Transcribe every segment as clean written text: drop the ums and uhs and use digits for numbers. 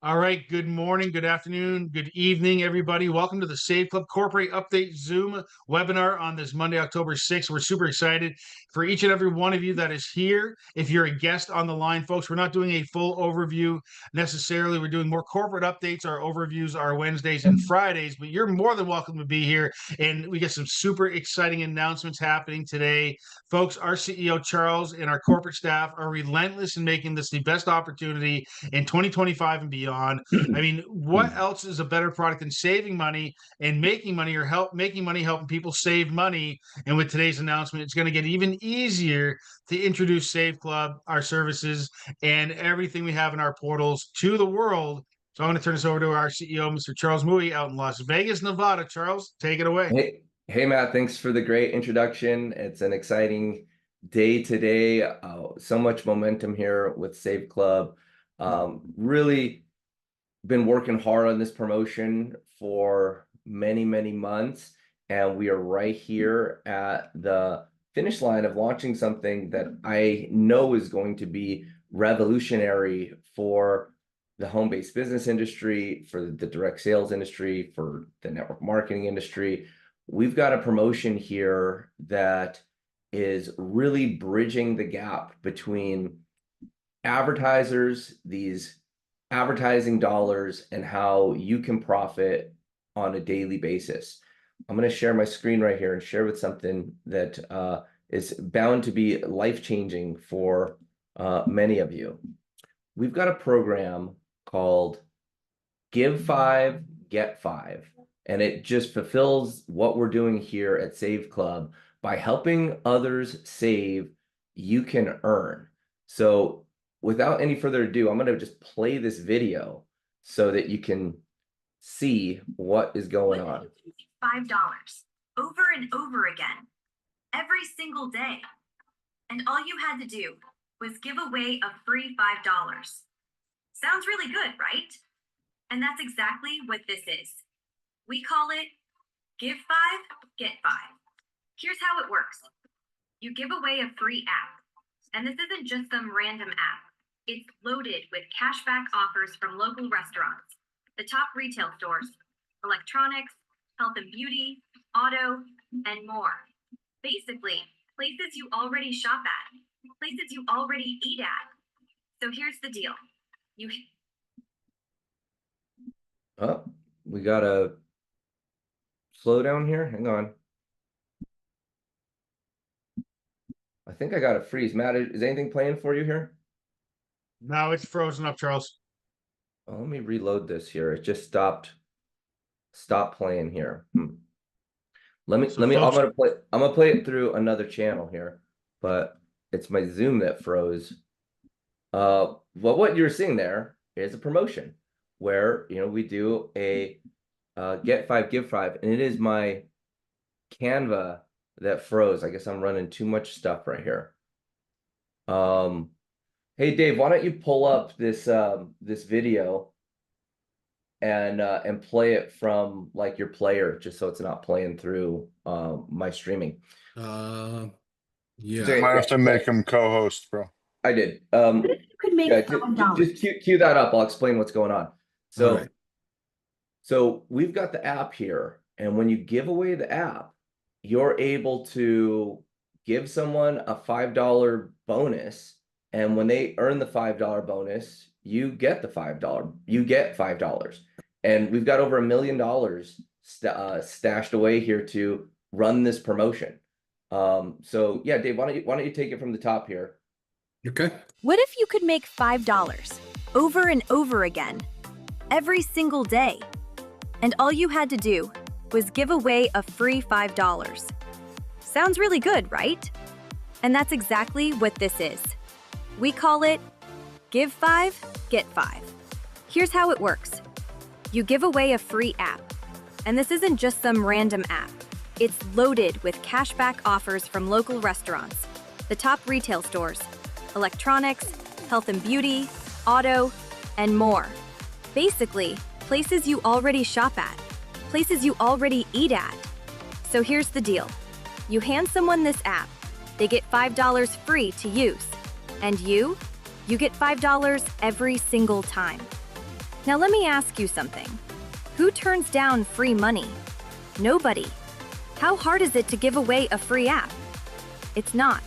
All right. Good morning, good afternoon, good evening, everybody. Welcome to the Save Club Corporate Update Zoom webinar on this Monday, October 6th. We're super excited for each and every one of you that is here. If you're a guest on the line, folks, we're not doing a full overview necessarily. We're doing more corporate updates. Our overviews are Wednesdays and Fridays, but you're more than welcome to be here. And we get some super exciting announcements happening today. Folks, our CEO, Charles, and our corporate staff are relentless in making this the best opportunity in 2025 and beyond. I mean, what else is a better product than saving money and making money, or making money helping people save money? And with today's announcement, it's going to get even easier to introduce Save Club, our services, and everything we have in our portals to the world. So I'm going to turn this over to our CEO, Mr. Charles Mui, out in Las Vegas, Nevada. Charles, take it away. Hey, Matt, thanks for the great introduction. It's an exciting day today. So much momentum here with Save Club. Really been working hard on this promotion for many months, and we are right here at the finish line of launching something that I know is going to be revolutionary for the home-based business industry, for the direct sales industry, for the network marketing industry. We've got a promotion here that is really bridging the gap between advertisers, these advertising dollars, and how you can profit on a daily basis. I'm going to share my screen right here and share with something that is bound to be life-changing for many of you. We've got a program called Give 5, Get 5, and it just fulfills what we're doing here at Save Club. By helping others save, you can earn. So without any further ado, I'm going to just play this video so that you can see what is going on. $5 over and over again, every single day. And all you had to do was give away a free $5. Sounds really good, right? And that's exactly what this is. We call it Give 5, Get 5. Here's how it works. You give away a free app. And this isn't just some random app. It's loaded with cashback offers from local restaurants, the top retail stores, electronics, health and beauty, auto, and more. Basically, places you already shop at, places you already eat at. So here's the deal. We got a slow down here. Hang on. I think I got a freeze. Matt, is anything playing for you here? No, it's frozen up, Charles. Oh, let me reload this here. It just stopped playing here. I'm gonna play it through another channel here, but it's my Zoom that froze. Well, what you're seeing there is a promotion where, we do a Get 5, Give 5, and it is my Canva that froze. I guess I'm running too much stuff right here. Hey Dave, why don't you pull up this this video and play it from like your player, just so it's not playing through my streaming. Yeah. You might have to make him co-host, bro. I did. What if you could make just cue that up. I'll explain what's going on. So, right. So we've got the app here, and when you give away the app, you're able to give someone a $5 bonus, and when they earn the $5 bonus, you get the $5. You get $5, and we've got over $1 million stashed away here to run this promotion. So yeah, Dave, why don't you take it from the top here? Okay. What if you could make $5 over and over again, every single day, and all you had to do was give away a free $5? Sounds really good, right? And that's exactly what this is. We call it Give 5, Get 5. Here's how it works. You give away a free app, and this isn't just some random app. It's loaded with cashback offers from local restaurants, the top retail stores, electronics, health and beauty, auto, and more. Basically, places you already shop at, places you already eat at. So here's the deal. You hand someone this app, they get $5 free to use. And you get $5 every single time. Now let me ask you something. Who turns down free money? Nobody. How hard is it to give away a free app? It's not.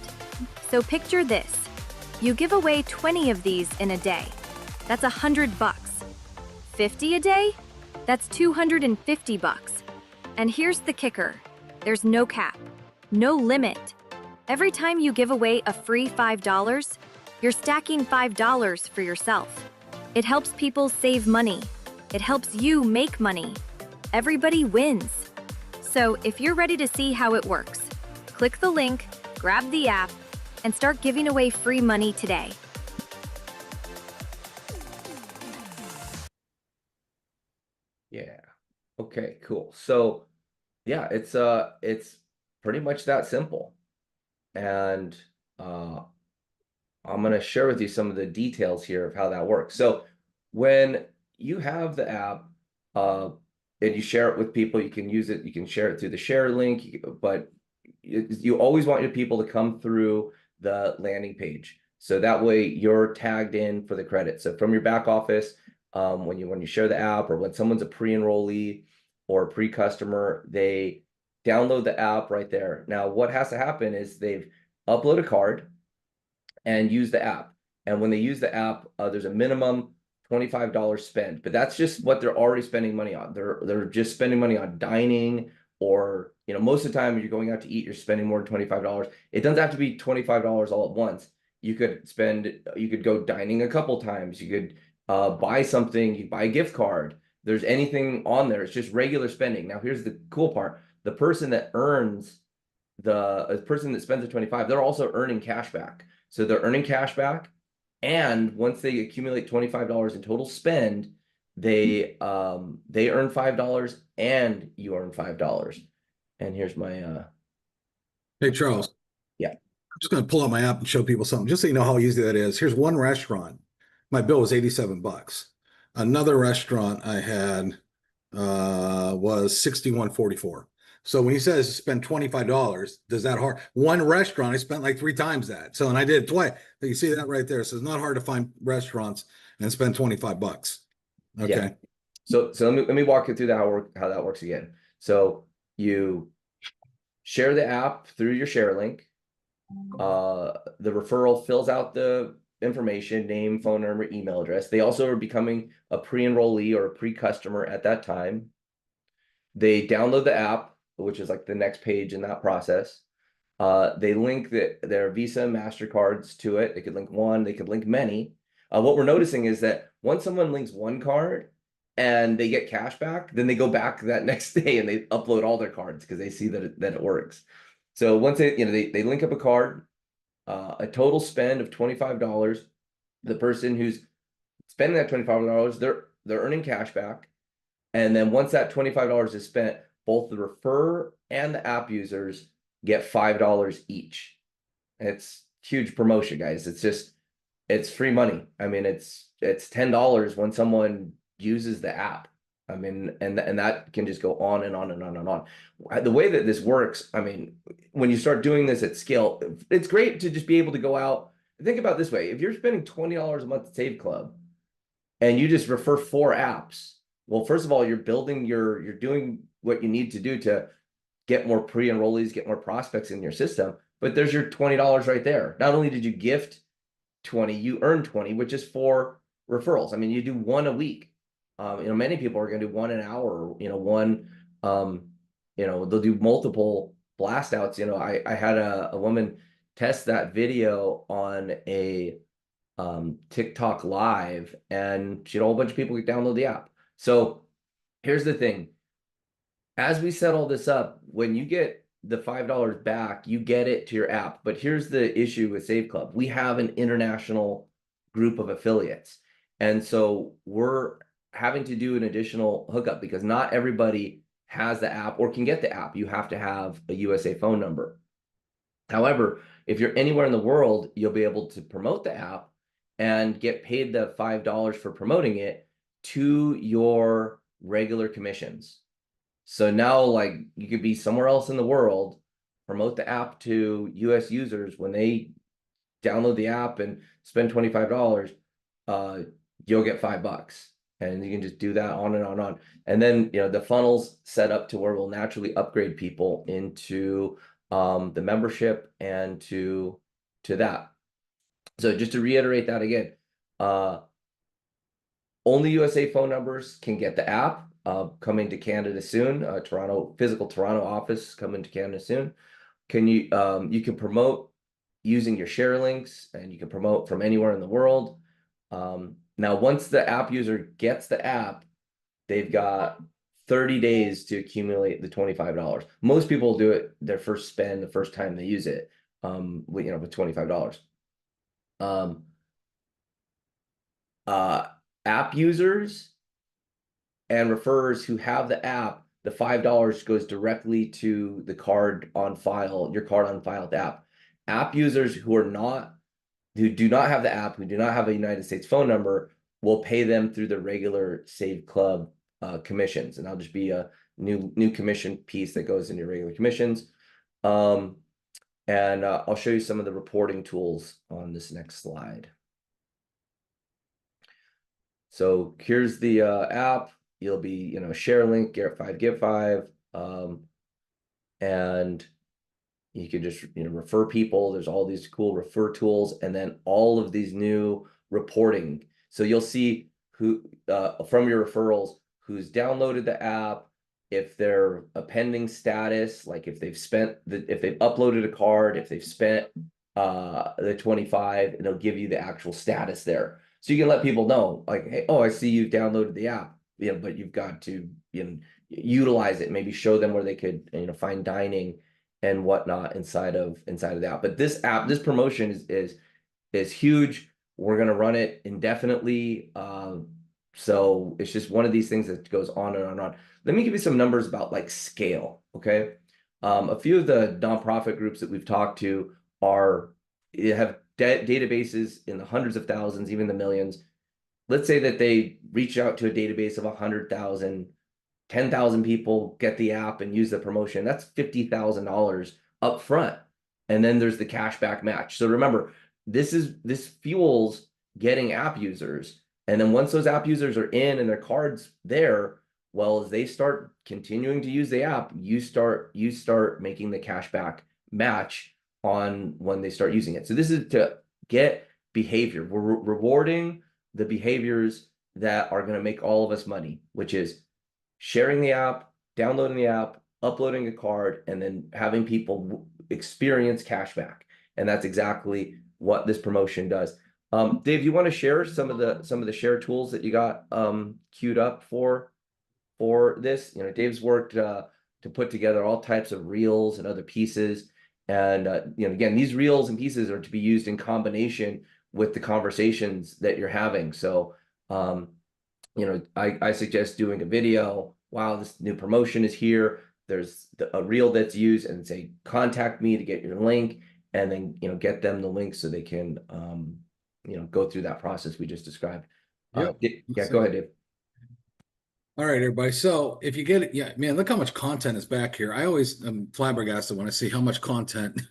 So picture this. You give away 20 of these in a day. That's $100. 50 a day? That's $250. And here's the kicker. There's no cap, no limit. Every time you give away a free $5, you're stacking $5 for yourself. It helps people save money. It helps you make money. Everybody wins. So if you're ready to see how it works, click the link, grab the app, and start giving away free money today. Yeah. Okay, cool. So yeah, it's pretty much that simple. And I'm going to share with you some of the details here of how that works. So when you have the app and you share it with people, you can use it, you can share it through the share link, but you always want your people to come through the landing page. So that way you're tagged in for the credit. So from your back office, when you share the app, or when someone's a pre-enrollee or a pre-customer, they download the app right there. Now, what has to happen is they've upload a card and use the app. And when they use the app, there's a minimum $25 spend, but that's just what they're already spending money on. They're just spending money on dining, or most of the time when you're going out to eat, you're spending more than $25. It doesn't have to be $25 all at once. You could go dining a couple times. You could buy something, you buy a gift card. There's anything on there. It's just regular spending. Now, here's the cool part. The person that earns a person that spends the 25, they're also earning cash back. So they're earning cash back. And once they accumulate $25 in total spend, they earn $5 and you earn $5. And here's my Hey, Charles. Yeah. I'm just going to pull out my app and show people something, just so you know how easy that is. Here's one restaurant. My bill was $87. Another restaurant I had was $61.44. So when he says spend $25, does that hard? One restaurant, I spent like 3 times that. So, and I did it twice. You see that right there. So it's not hard to find restaurants and spend $25. Okay. Yeah. So let me walk you through how that works again. So you share the app through your share link. The referral fills out the information, name, phone number, email address. They also are becoming a pre-enrollee or a pre-customer at that time. They download the app, which is like the next page in that process. They link their Visa and MasterCards to it. They could link one, they could link many. What we're noticing is that once someone links one card and they get cash back, then they go back that next day and they upload all their cards because they see that it works. So once they link up a card, a total spend of $25. The person who's spending that $25, they're earning cash back. And then once that $25 is spent, both the refer and the app users get $5 each. It's huge promotion, guys. It's free money. I mean, it's $10 when someone uses the app. I mean, and that can just go on and on and on and on. The way that this works, I mean, when you start doing this at scale, it's great to just be able to go out. Think about it this way. If you're spending $20 a month at Save Club and you just refer 4 apps, well, first of all, you're doing what you need to do to get more pre-enrollees, get more prospects in your system, but there's your $20 right there. Not only did you gift 20, you earn 20, which is 4 referrals. I mean, you do 1 a week. Many people are going to do 1 an hour, one, they'll do multiple blast outs. I had a woman test that video on a TikTok live, and she had a whole bunch of people get download the app. So here's the thing. As we set all this up, when you get the $5 back, you get it to your app. But here's the issue with Save Club. We have an international group of affiliates. And so we're having to do an additional hookup because not everybody has the app or can get the app. You have to have a USA phone number. However, if you're anywhere in the world, you'll be able to promote the app and get paid the $5 for promoting it to your regular commissions. So now, like, you could be somewhere else in the world, promote the app to US users. When they download the app and spend $25, you'll get $5. And you can just do that on and on and on. And then, the funnel's set up to where we'll naturally upgrade people into the membership and to that. So just to reiterate that again, only USA phone numbers can get the app, coming to Canada soon. Physical Toronto office coming to Canada soon. You can promote using your share links, and you can promote from anywhere in the world. Now, once the app user gets the app, they've got 30 days to accumulate the $25. Most people do it their first spend the first time they use it, with $25. App users and referrers who have the app, the $5 goes directly to the card on file, your card on file app. App users who do not have the app, who do not have a United States phone number, will pay them through the regular Save Club commissions, and that'll just be a new commission piece that goes into your regular commissions. And I'll show you some of the reporting tools on this next slide. So here's the app. You'll be, share link, get 5, give 5, and you can just, refer people. There's all these cool refer tools, and then all of these new reporting. So you'll see who from your referrals who's downloaded the app, if they're a pending status, like if they've uploaded a card, if they've spent the 25, it'll give you the actual status there. So you can let people know, like, hey, I see you've downloaded the app, but you've got to, utilize it. Maybe show them where they could, find dining and whatnot inside of the app. But this promotion is huge. We're gonna run it indefinitely. So it's just one of these things that goes on and on and on. Let me give you some numbers about like scale. Okay, a few of the nonprofit groups that we've talked to have databases in the hundreds of thousands, even the millions. Let's say that they reach out to a database of 100,000, 10,000 people get the app and use the promotion. That's $50,000 up front. And then there's the cashback match. So remember, this fuels getting app users. And then once those app users are in and their cards there, well, as they start continuing to use the app, you start making the cashback match on when they start using it. So this is to get behavior. We're rewarding the behaviors that are going to make all of us money, which is sharing the app, downloading the app, uploading a card, and then having people experience cashback. And that's exactly what this promotion does. Dave, you want to share some of the share tools that you got queued up for this? Dave's worked to put together all types of reels and other pieces. And again, these reels and pieces are to be used in combination with the conversations that you're having. So I suggest doing a video. Wow, this new promotion is here. There's a reel that's used, and say, contact me to get your link, and then get them the link so they can go through that process we just described. Yep. Go ahead, Dave. All right, everybody. So if you get it, yeah, man, look how much content is back here. I always am flabbergasted when I see how much content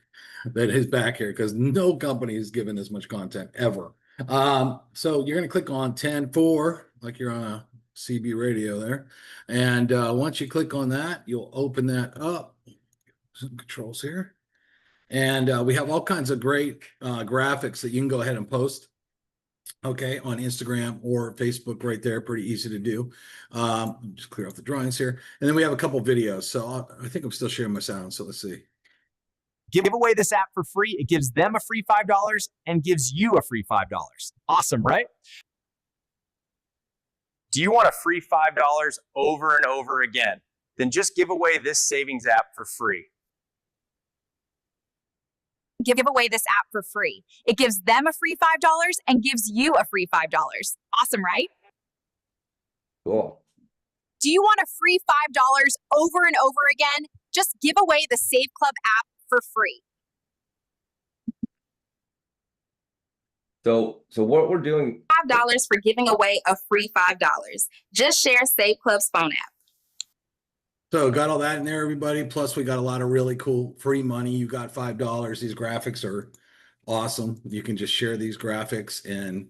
that is back here, because no company has given this much content ever. So you're going to click on 10.4, like you're on a CB radio there. And once you click on that, you'll open that up. Some controls here. And we have all kinds of great graphics that you can go ahead and post. Okay, on Instagram or Facebook right there, pretty easy to do. Just clear off the drawings here. And then we have a couple videos. So I think I'm still sharing my sound. So let's see. Give away this app for free. It gives them a free $5 and gives you a free $5. Awesome, right? Do you want a free $5 over and over again? Then just give away this savings app for free. Give away this app for free. It gives them a free $5 and gives you a free $5. Awesome, right? Cool. Do you want a free $5 over and over again? Just give away the Save Club app for free. So what we're doing, $5 for giving away a free $5. Just share Save Club's phone app. So got all that in there, everybody. Plus we got a lot of really cool free money. You got $5. These graphics are awesome. You can just share these graphics and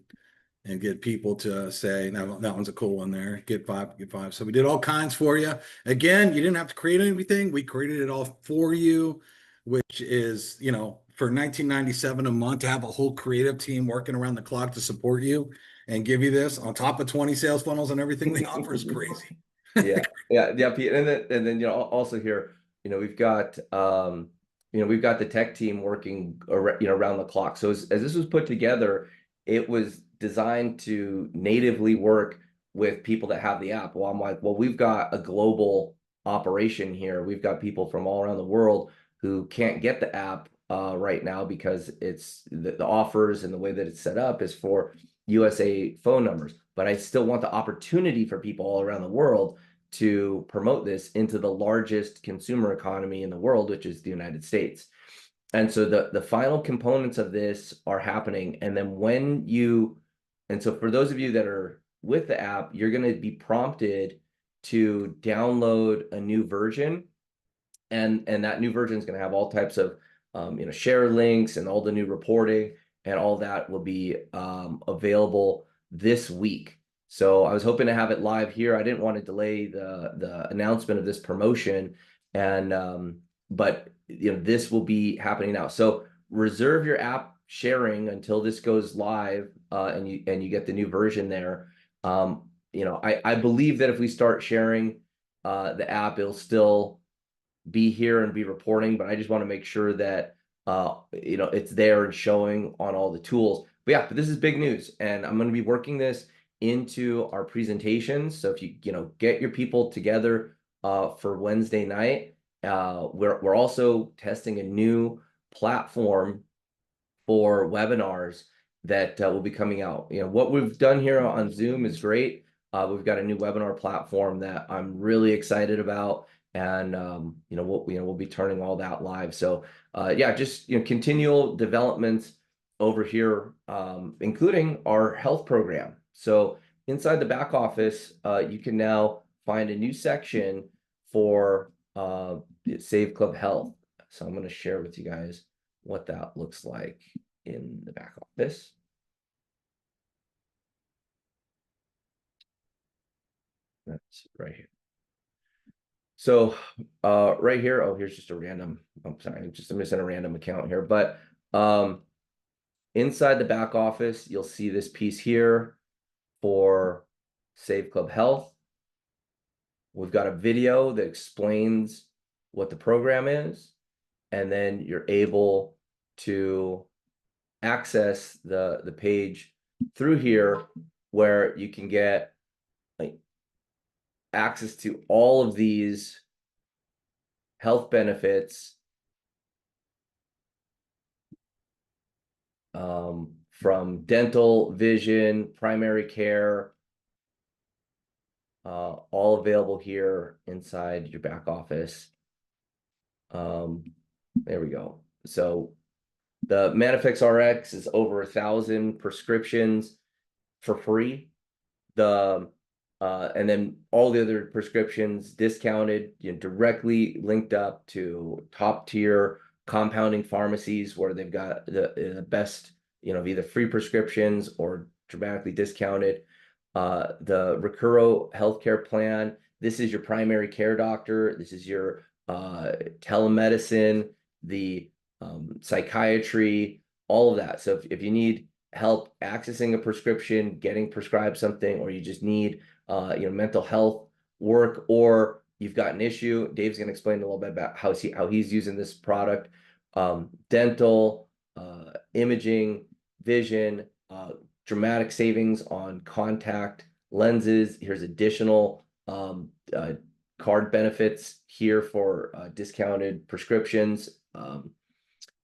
and get people to say, no, that one's a cool one there. Get five. So we did all kinds for you. Again, you didn't have to create anything. We created it all for you, which is, you know, for $19.97 a month to have a whole creative team working around the clock to support you and give you this on top of 20 sales funnels and everything we offer is crazy. Yeah, Pete. And then, you know, also here, you know, we've got, you know, we've got the tech team working, you know, around the clock. So as this was put together, it was designed to natively work with people that have the app. Well, I'm like, well, we've got a global operation here. We've got people from all around the world who can't get the app right now because it's the offers and the way that it's set up is for USA phone numbers. But I still want the opportunity for people all around the world to promote this into the largest consumer economy in the world, which is the United States. And so the final components of this are happening. And then and so for those of you that are with the app, you're going to be prompted to download a new version. And that new version is going to have all types of, you know, share links and all the new reporting, and all that will be available this week. So I was hoping to have it live here. I didn't want to delay the announcement of this promotion, and but you know, this will be happening now. So reserve your app sharing until this goes live, and you get the new version there. You know, I believe that if we start sharing the app, it'll still be here and be reporting, but I just want to make sure that you know, it's there and showing on all the tools. But yeah, but this is big news, and I'm going to be working this into our presentations. So if you know, get your people together for Wednesday night, we're also testing a new platform for webinars that will be coming out. You know, what we've done here on Zoom is great. We've got a new webinar platform that I'm really excited about, and you know, we'll be turning all that live. So yeah, just, you know, continual developments over here, including our health program. So inside the back office, you can now find a new section for Save Club Health. So I'm going to share with you guys what that looks like in the back office. That's right here. So right here, oh, here's just a random, I'm sorry, I'm just missing a random account here, but inside the back office, you'll see this piece here for Save Club Health. We've got a video that explains what the program is, and then you're able to access the page through here where you can get like access to all of these health benefits from dental, vision, primary care, all available here inside your back office. There we go. So the Manifex RX is over 1,000 prescriptions for free. And then all the other prescriptions discounted, you know, directly linked up to top tier compounding pharmacies where they've got the best, you know, either free prescriptions or dramatically discounted. The Recuro healthcare plan. This is your primary care doctor. This is your telemedicine, the psychiatry, all of that. So if you need help accessing a prescription, getting prescribed something, or you just need you know, mental health work, or you've got an issue, Dave's going to explain a little bit about how he's using this product. Dental, imaging, vision, dramatic savings on contact lenses. Here's additional card benefits here for discounted prescriptions.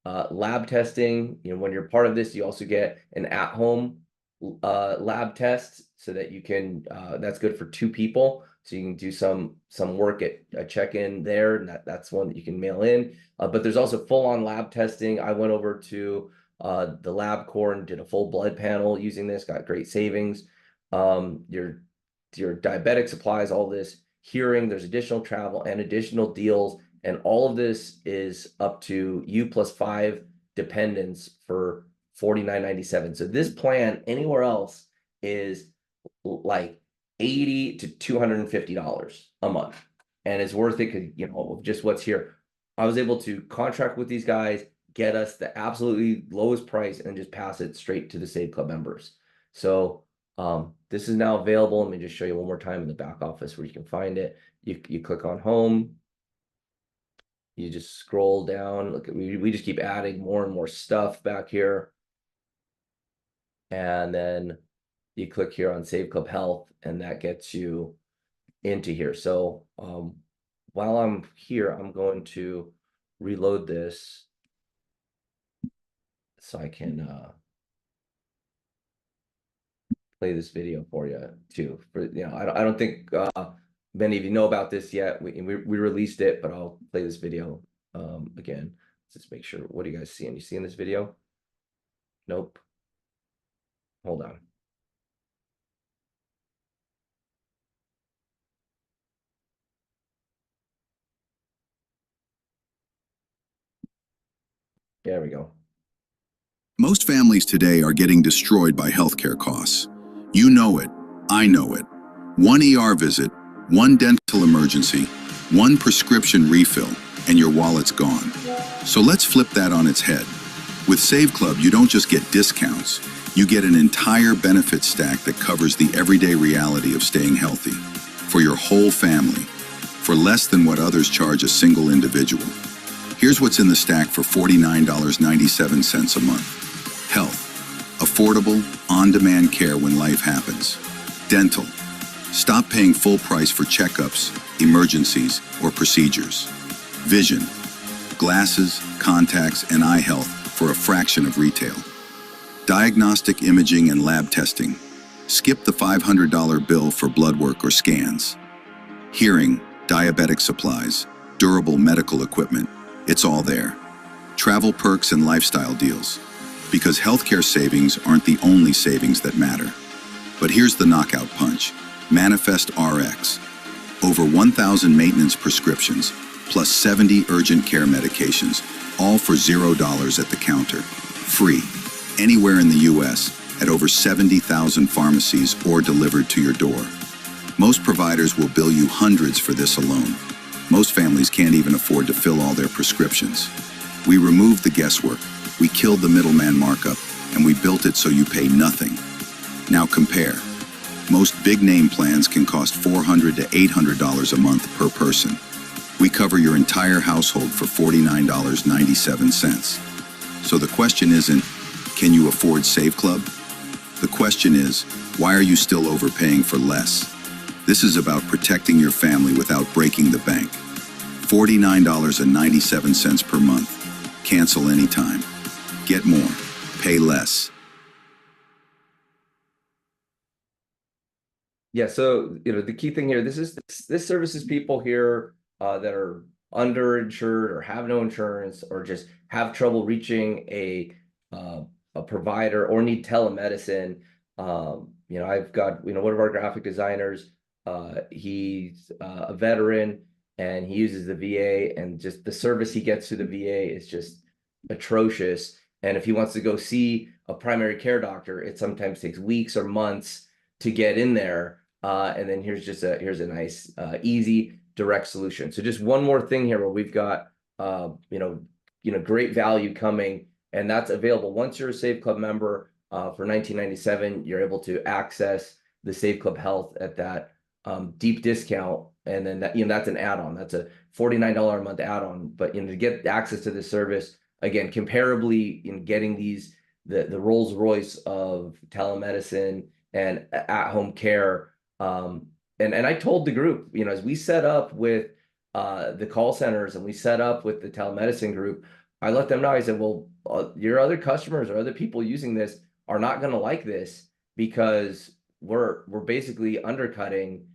Lab testing, you know, when you're part of this, you also get an at-home lab test so that you can, that's good for 2 people. So you can do some work at a check-in there, and that's one that you can mail in. But there's also full-on lab testing. I went over to the LabCorp and did a full blood panel using this, got great savings. Your diabetic supplies, all this, hearing, there's additional travel and additional deals. And all of this is up to you plus 5 dependents for $49.97. So this plan anywhere else is like $80 to $250 a month, and it's worth it because, you know, just what's here. I was able to contract with these guys, get us the absolutely lowest price, and just pass it straight to the Save Club members. So this is now available. Let me just show you one more time in the back office where you can find it. You click on home. You just scroll down. Look, we just keep adding more and more stuff back here. And then you click here on Save Club Health, and that gets you into here. So while I'm here, I'm going to reload this so I can play this video for you too. For, you know, I don't think many of you know about this yet. We released it, but I'll play this video again. Let's just make sure. What are you guys seeing? You seeing this video? Nope. Hold on. There we go. Most families today are getting destroyed by healthcare costs. You know it. I know it. One ER visit, one dental emergency, one prescription refill, and your wallet's gone. So let's flip that on its head. With Save Club, you don't just get discounts. You get an entire benefit stack that covers the everyday reality of staying healthy. For your whole family. For less than what others charge a single individual. Here's what's in the stack for $49.97 a month. Health. Affordable, on-demand care when life happens. Dental. Stop paying full price for checkups, emergencies, or procedures. Vision. Glasses, contacts, and eye health for a fraction of retail. Diagnostic imaging and lab testing. Skip the $500 bill for blood work or scans. Hearing, diabetic supplies, durable medical equipment. It's all there. Travel perks and lifestyle deals. Because healthcare savings aren't the only savings that matter. But here's the knockout punch. Manifest RX. Over 1,000 maintenance prescriptions, plus 70 urgent care medications, all for $0 at the counter. Free. Anywhere in the US, at over 70,000 pharmacies or delivered to your door. Most providers will bill you hundreds for this alone. Most families can't even afford to fill all their prescriptions. We removed the guesswork, we killed the middleman markup, and we built it so you pay nothing. Now compare. Most big name plans can cost $400 to $800 a month per person. We cover your entire household for $49.97. So the question isn't, can you afford Save Club? The question is, why are you still overpaying for less? This is about protecting your family without breaking the bank. $49.97 per month. Cancel anytime. Get more. Pay less. Yeah, so the key thing here, this services people here that are underinsured or have no insurance or just have trouble reaching a provider or need telemedicine. I've got one of our graphic designers. He's a veteran and he uses the VA, and just the service he gets through the VA is just atrocious. And if he wants to go see a primary care doctor, it sometimes takes weeks or months to get in there. And then here's a nice, easy, direct solution. So just one more thing here where we've got, great value coming, and that's available once you're a Save Club member. For $19.97, you're able to access the Save Club Health at that deep discount, and then that's an add-on. That's a $49 a month add-on. But to get access to this service, again, comparably in getting the Rolls Royce of telemedicine and at-home care. And I told the group, as we set up with the call centers and we set up with the telemedicine group, I let them know. I said, well, your other customers or other people using this are not going to like this, because we're basically undercutting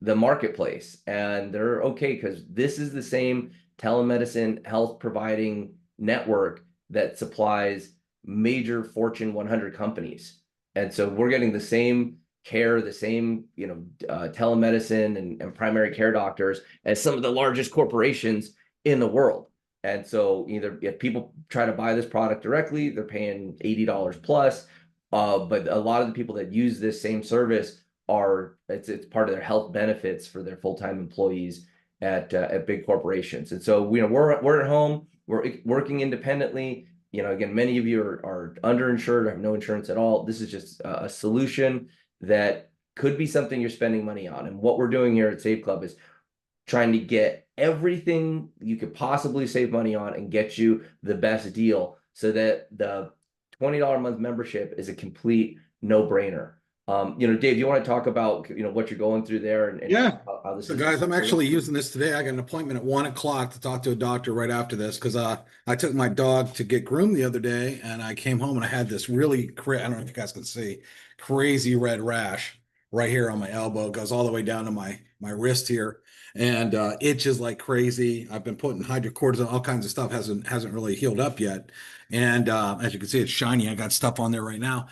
the marketplace, and they're okay because this is the same telemedicine health providing network that supplies major Fortune 100 companies. And so we're getting the same care, the same, telemedicine and primary care doctors as some of the largest corporations in the world. And so either if people try to buy this product directly, they're paying $80 plus, But a lot of the people that use this same service it's part of their health benefits for their full-time employees at big corporations. And so we're at home, we're working independently. Again, many of you are underinsured or have no insurance at all. This is just a solution that could be something you're spending money on. And what we're doing here at Save Club is trying to get everything you could possibly save money on and get you the best deal, so that the $20 a month membership is a complete no-brainer. Dave, you want to talk about what you're going through there and Yeah. how this So is guys, I'm actually using this today. I got an appointment at 1 o'clock to talk to a doctor right after this, because I took my dog to get groomed the other day, and I came home and I had this really I don't know if you guys can see, crazy red rash right here on my elbow. It goes all the way down to my wrist here, and itches like crazy. I've been putting hydrocortisone, all kinds of stuff, hasn't really healed up yet. And as you can see, it's shiny. I got stuff on there right now.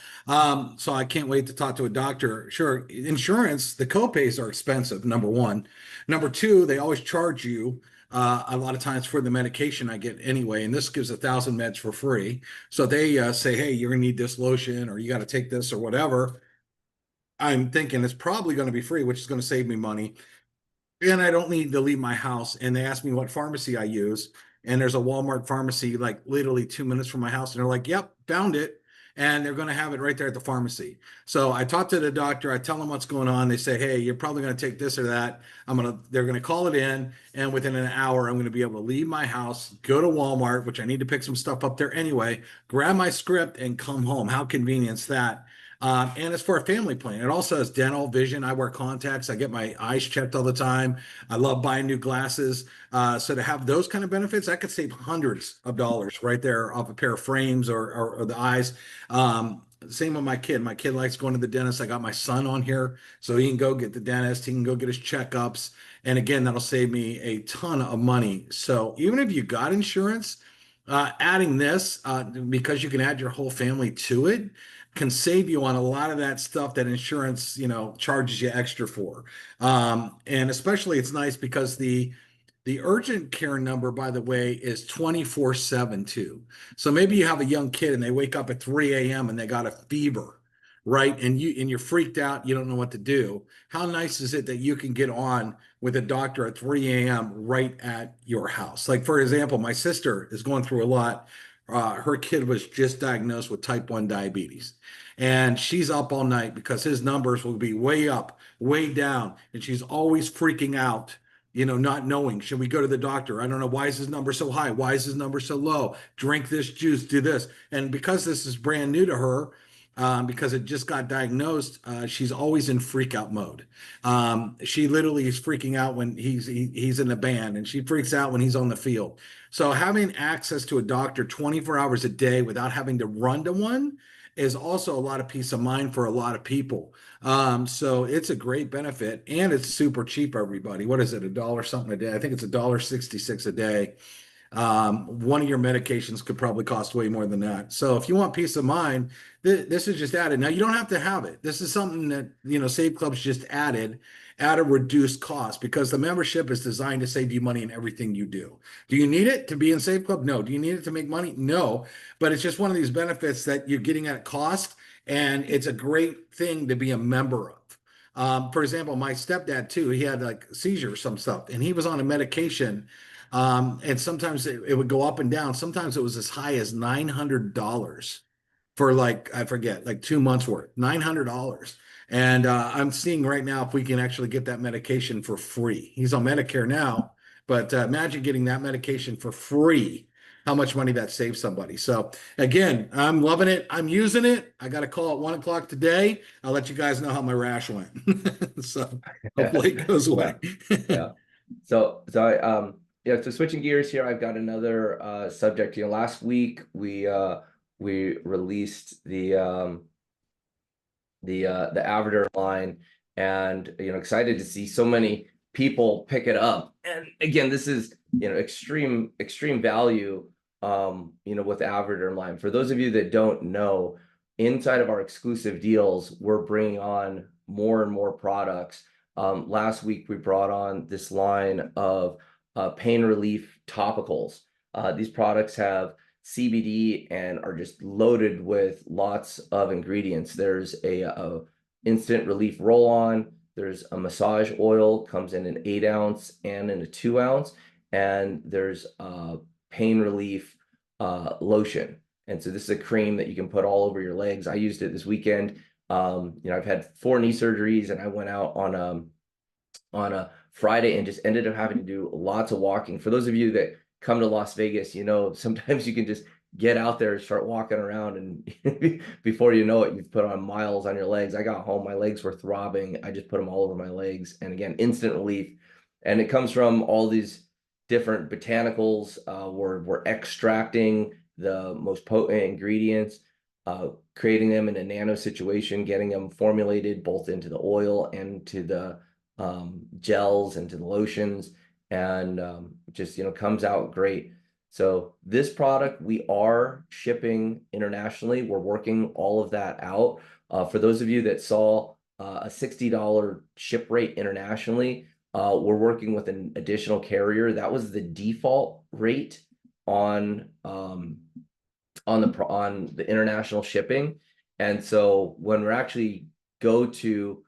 So I can't wait to talk to a doctor. Sure, insurance, the copays are expensive, number one. Number two, they always charge you a lot of times for the medication I get anyway, and this gives 1,000 meds for free. So they say, hey, you're gonna need this lotion, or you got to take this or whatever. I'm thinking it's probably going to be free, which is going to save me money. And I don't need to leave my house. And they asked me what pharmacy I use. And there's a Walmart pharmacy like literally 2 minutes from my house. And they're like, yep, found it. And they're going to have it right there at the pharmacy. So I talk to the doctor. I tell them what's going on. They say, hey, you're probably going to take this or that. They're going to call it in. And within an hour, I'm going to be able to leave my house, go to Walmart, which I need to pick some stuff up there anyway, grab my script and come home. How convenient is that? And it's for a family plan. It also has dental, vision. I wear contacts. I get my eyes checked all the time. I love buying new glasses. So to have those kind of benefits, I could save hundreds of dollars right there off a pair of frames or the eyes. Same with my kid. My kid likes going to the dentist. I got my son on here so he can go get the dentist. He can go get his checkups. And again, that'll save me a ton of money. So even if you got insurance, adding this, because you can add your whole family to it, can save you on a lot of that stuff that insurance, charges you extra for. And especially it's nice because the urgent care number, by the way, is 24/7 too. So maybe you have a young kid and they wake up at 3 a.m. and they got a fever, right? And you're freaked out, you don't know what to do. How nice is it that you can get on with a doctor at 3 a.m. right at your house? Like, for example, my sister is going through a lot. Her kid was just diagnosed with type 1 diabetes, and she's up all night because his numbers will be way up, way down, and she's always freaking out, not knowing, should we go to the doctor? I don't know. Why is his number so high? Why is his number so low? Drink this juice, do this. And because this is brand new to her, because it just got diagnosed, she's always in freak out mode. She literally is freaking out when he's in the band, and she freaks out when he's on the field. So having access to a doctor 24 hours a day without having to run to one is also a lot of peace of mind for a lot of people. So it's a great benefit, and it's super cheap, everybody. What is it, $1 something a day? I think it's $1.66 a day. One of your medications could probably cost way more than that. So if you want peace of mind, this is just added. Now, you don't have to have it. This is something that, Save Club's just added at a reduced cost, because the membership is designed to save you money in everything you do. Do you need it to be in Save Club? No. Do you need it to make money? No. But it's just one of these benefits that you're getting at cost, and it's a great thing to be a member of. For example, my stepdad too, he had like seizures, some stuff, and he was on a medication. And sometimes it would go up and down. Sometimes it was as high as $900 for I forget, like 2 months worth, $900. And I'm seeing right now if we can actually get that medication for free. He's on Medicare now, but imagine getting that medication for free, how much money that saves somebody. So again, I'm loving it. I'm using it. I got a call at 1 o'clock today. I'll let you guys know how my rash went. So hopefully it goes away. Yeah. So switching gears here, I've got another subject. Last week we released the Avatar line, and excited to see so many people pick it up. And again, this is extreme value with Avatar line. For those of you that don't know, inside of our exclusive deals, we're bringing on more and more products. Last week we brought on this line of pain relief topicals. These products have CBD and are just loaded with lots of ingredients. There's a instant relief roll-on. There's a massage oil, comes in an 8-ounce and in a 2-ounce, and there's a pain relief lotion. And so this is a cream that you can put all over your legs. I used it this weekend. I've had 4 knee surgeries, and I went out on a Friday and just ended up having to do lots of walking. For those of you that come to Las Vegas, sometimes you can just get out there and start walking around, and before you know it, you've put on miles on your legs. I got home, my legs were throbbing. I just put them all over my legs, and again, instant relief. And it comes from all these different botanicals. We're extracting the most potent ingredients, creating them in a nano situation, getting them formulated both into the oil and to the gels and to the lotions, and just comes out great. So this product we are shipping internationally. We're working all of that out. For those of you that saw a $60 ship rate internationally, we're working with an additional carrier. That was the default rate on the international shipping. And so when we're actually go to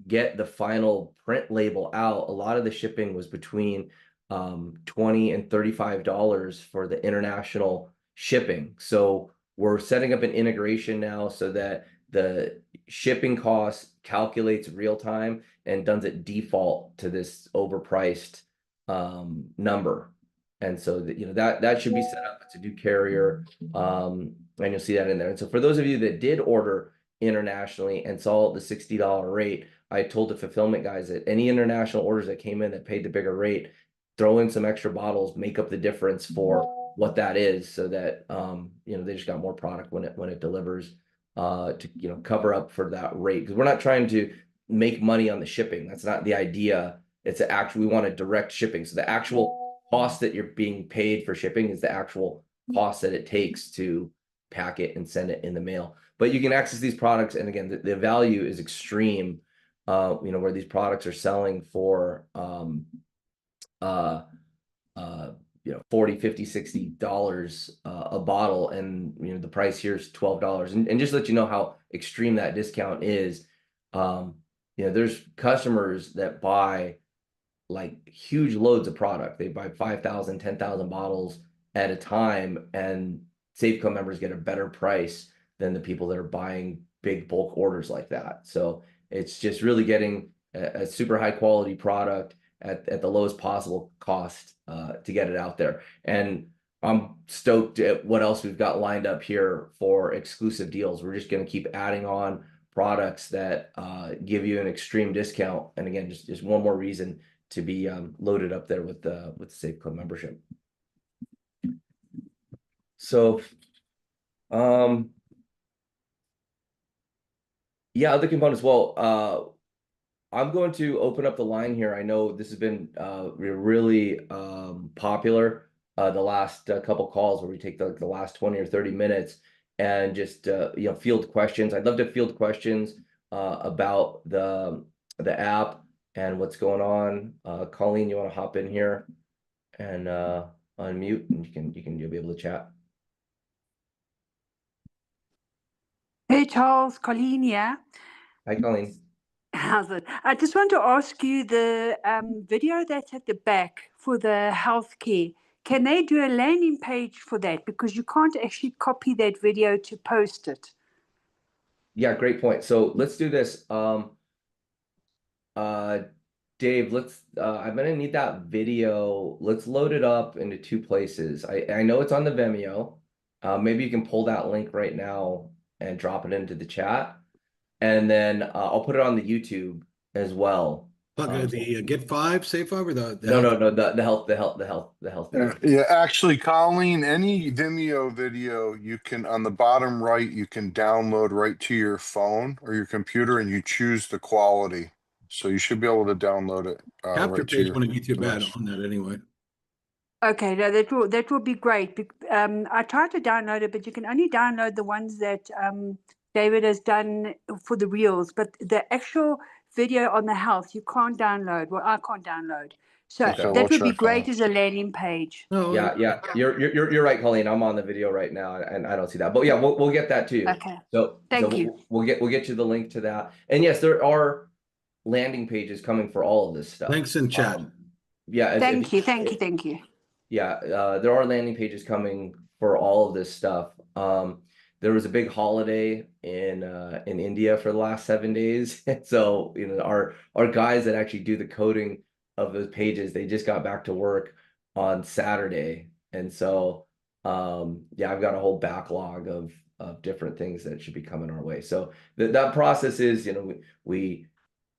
get the final print label out, a lot of the shipping was between $20 and $35 for the international shipping. So we're setting up an integration now so that the shipping cost calculates real time and does it default to this overpriced number. And so that should be set up. It's a new carrier, and you'll see that in there. And so for those of you that did order internationally and saw the $60 rate, I told the fulfillment guys that any international orders that came in that paid the bigger rate, throw in some extra bottles, make up the difference for what that is, so that they just got more product when it delivers, to cover up for that rate. Because we're not trying to make money on the shipping. That's not the idea. It's we want a direct shipping. So the actual cost that you're being paid for shipping is the actual cost that it takes to pack it and send it in the mail. But you can access these products, and again, the value is extreme. Where these products are selling for $40, $50, $60 a bottle, and the price here is $12. And just to let you know how extreme that discount is, there's customers that buy like huge loads of product. They buy 5,000, 10,000 bottles at a time, and Safe Club members get a better price than the people that are buying big bulk orders like that. So it's just really getting a super high quality product at the lowest possible cost to get it out there. And I'm stoked at what else we've got lined up here for exclusive deals. We're just going to keep adding on products that give you an extreme discount. And again, just one more reason to be loaded up there with the Safe Club membership. So, yeah, other components. Well, I'm going to open up the line here. I know this has been really popular, the last couple calls where we take the last 20 or 30 minutes and just field questions. I'd love to field questions about the app and what's going on. Colleen, you want to hop in here and unmute, and you'll be able to chat. Hey Charles, Colleen here. Hi, Colleen. How's it? I just want to ask you, the video that's at the back for the healthcare, can they do a landing page for that? Because you can't actually copy that video to post it. Yeah, great point. So let's do this. Dave, I'm gonna need that video. Let's load it up into 2 places. I know it's on the Vimeo. Maybe you can pull that link right now and drop it into the chat. And then I'll put it on the YouTube as well. The Get 5, Save 5, or the No, the health. Yeah, actually, Colleen, any Vimeo video you can, on the bottom right, you can download right to your phone or your computer, and you choose the quality. So you should be able to download it. After page wouldn't be too bad on that anyway. Okay, no, that will be great. I tried to download it, but you can only download the ones that David has done for the reels. But the actual video on the health, you can't download. Well, I can't download. So Okay. that we'll would be check on great it. as a landing page. No, Yeah. You're right, Colleen. I'm on the video right now, and I don't see that. But yeah, we'll get that to you. Okay. So Thank you. we'll get you the link to that. And yes, there are landing pages coming for all of this stuff. thanks in chat. Yeah. Thank you. Yeah, there are landing pages coming for all of this stuff. There was a big holiday in India for the last 7 days. So, our guys that actually do the coding of those pages, they just got back to work on Saturday. And so, yeah, I've got a whole backlog of different things that should be coming our way. So that process is, we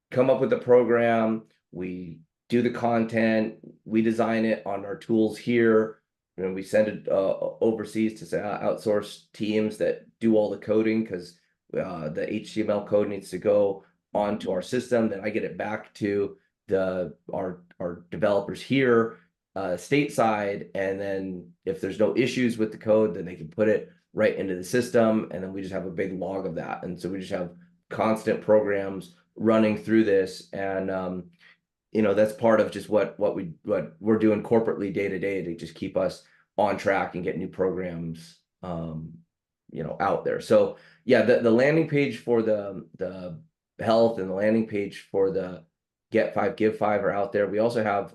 come up with the program, we do the content, we design it on our tools here, and we send it overseas to outsource teams that do all the coding, because the HTML code needs to go onto our system. Then I get it back to our developers here stateside, and then if there's no issues with the code, then they can put it right into the system, and then we just have a big log of that. And so we just have constant programs running through this, and that's part of just what we're doing corporately day to day to just keep us on track and get new programs out there. So yeah, the landing page for the health and the landing page for the Get 5 Give 5 are out there. We also have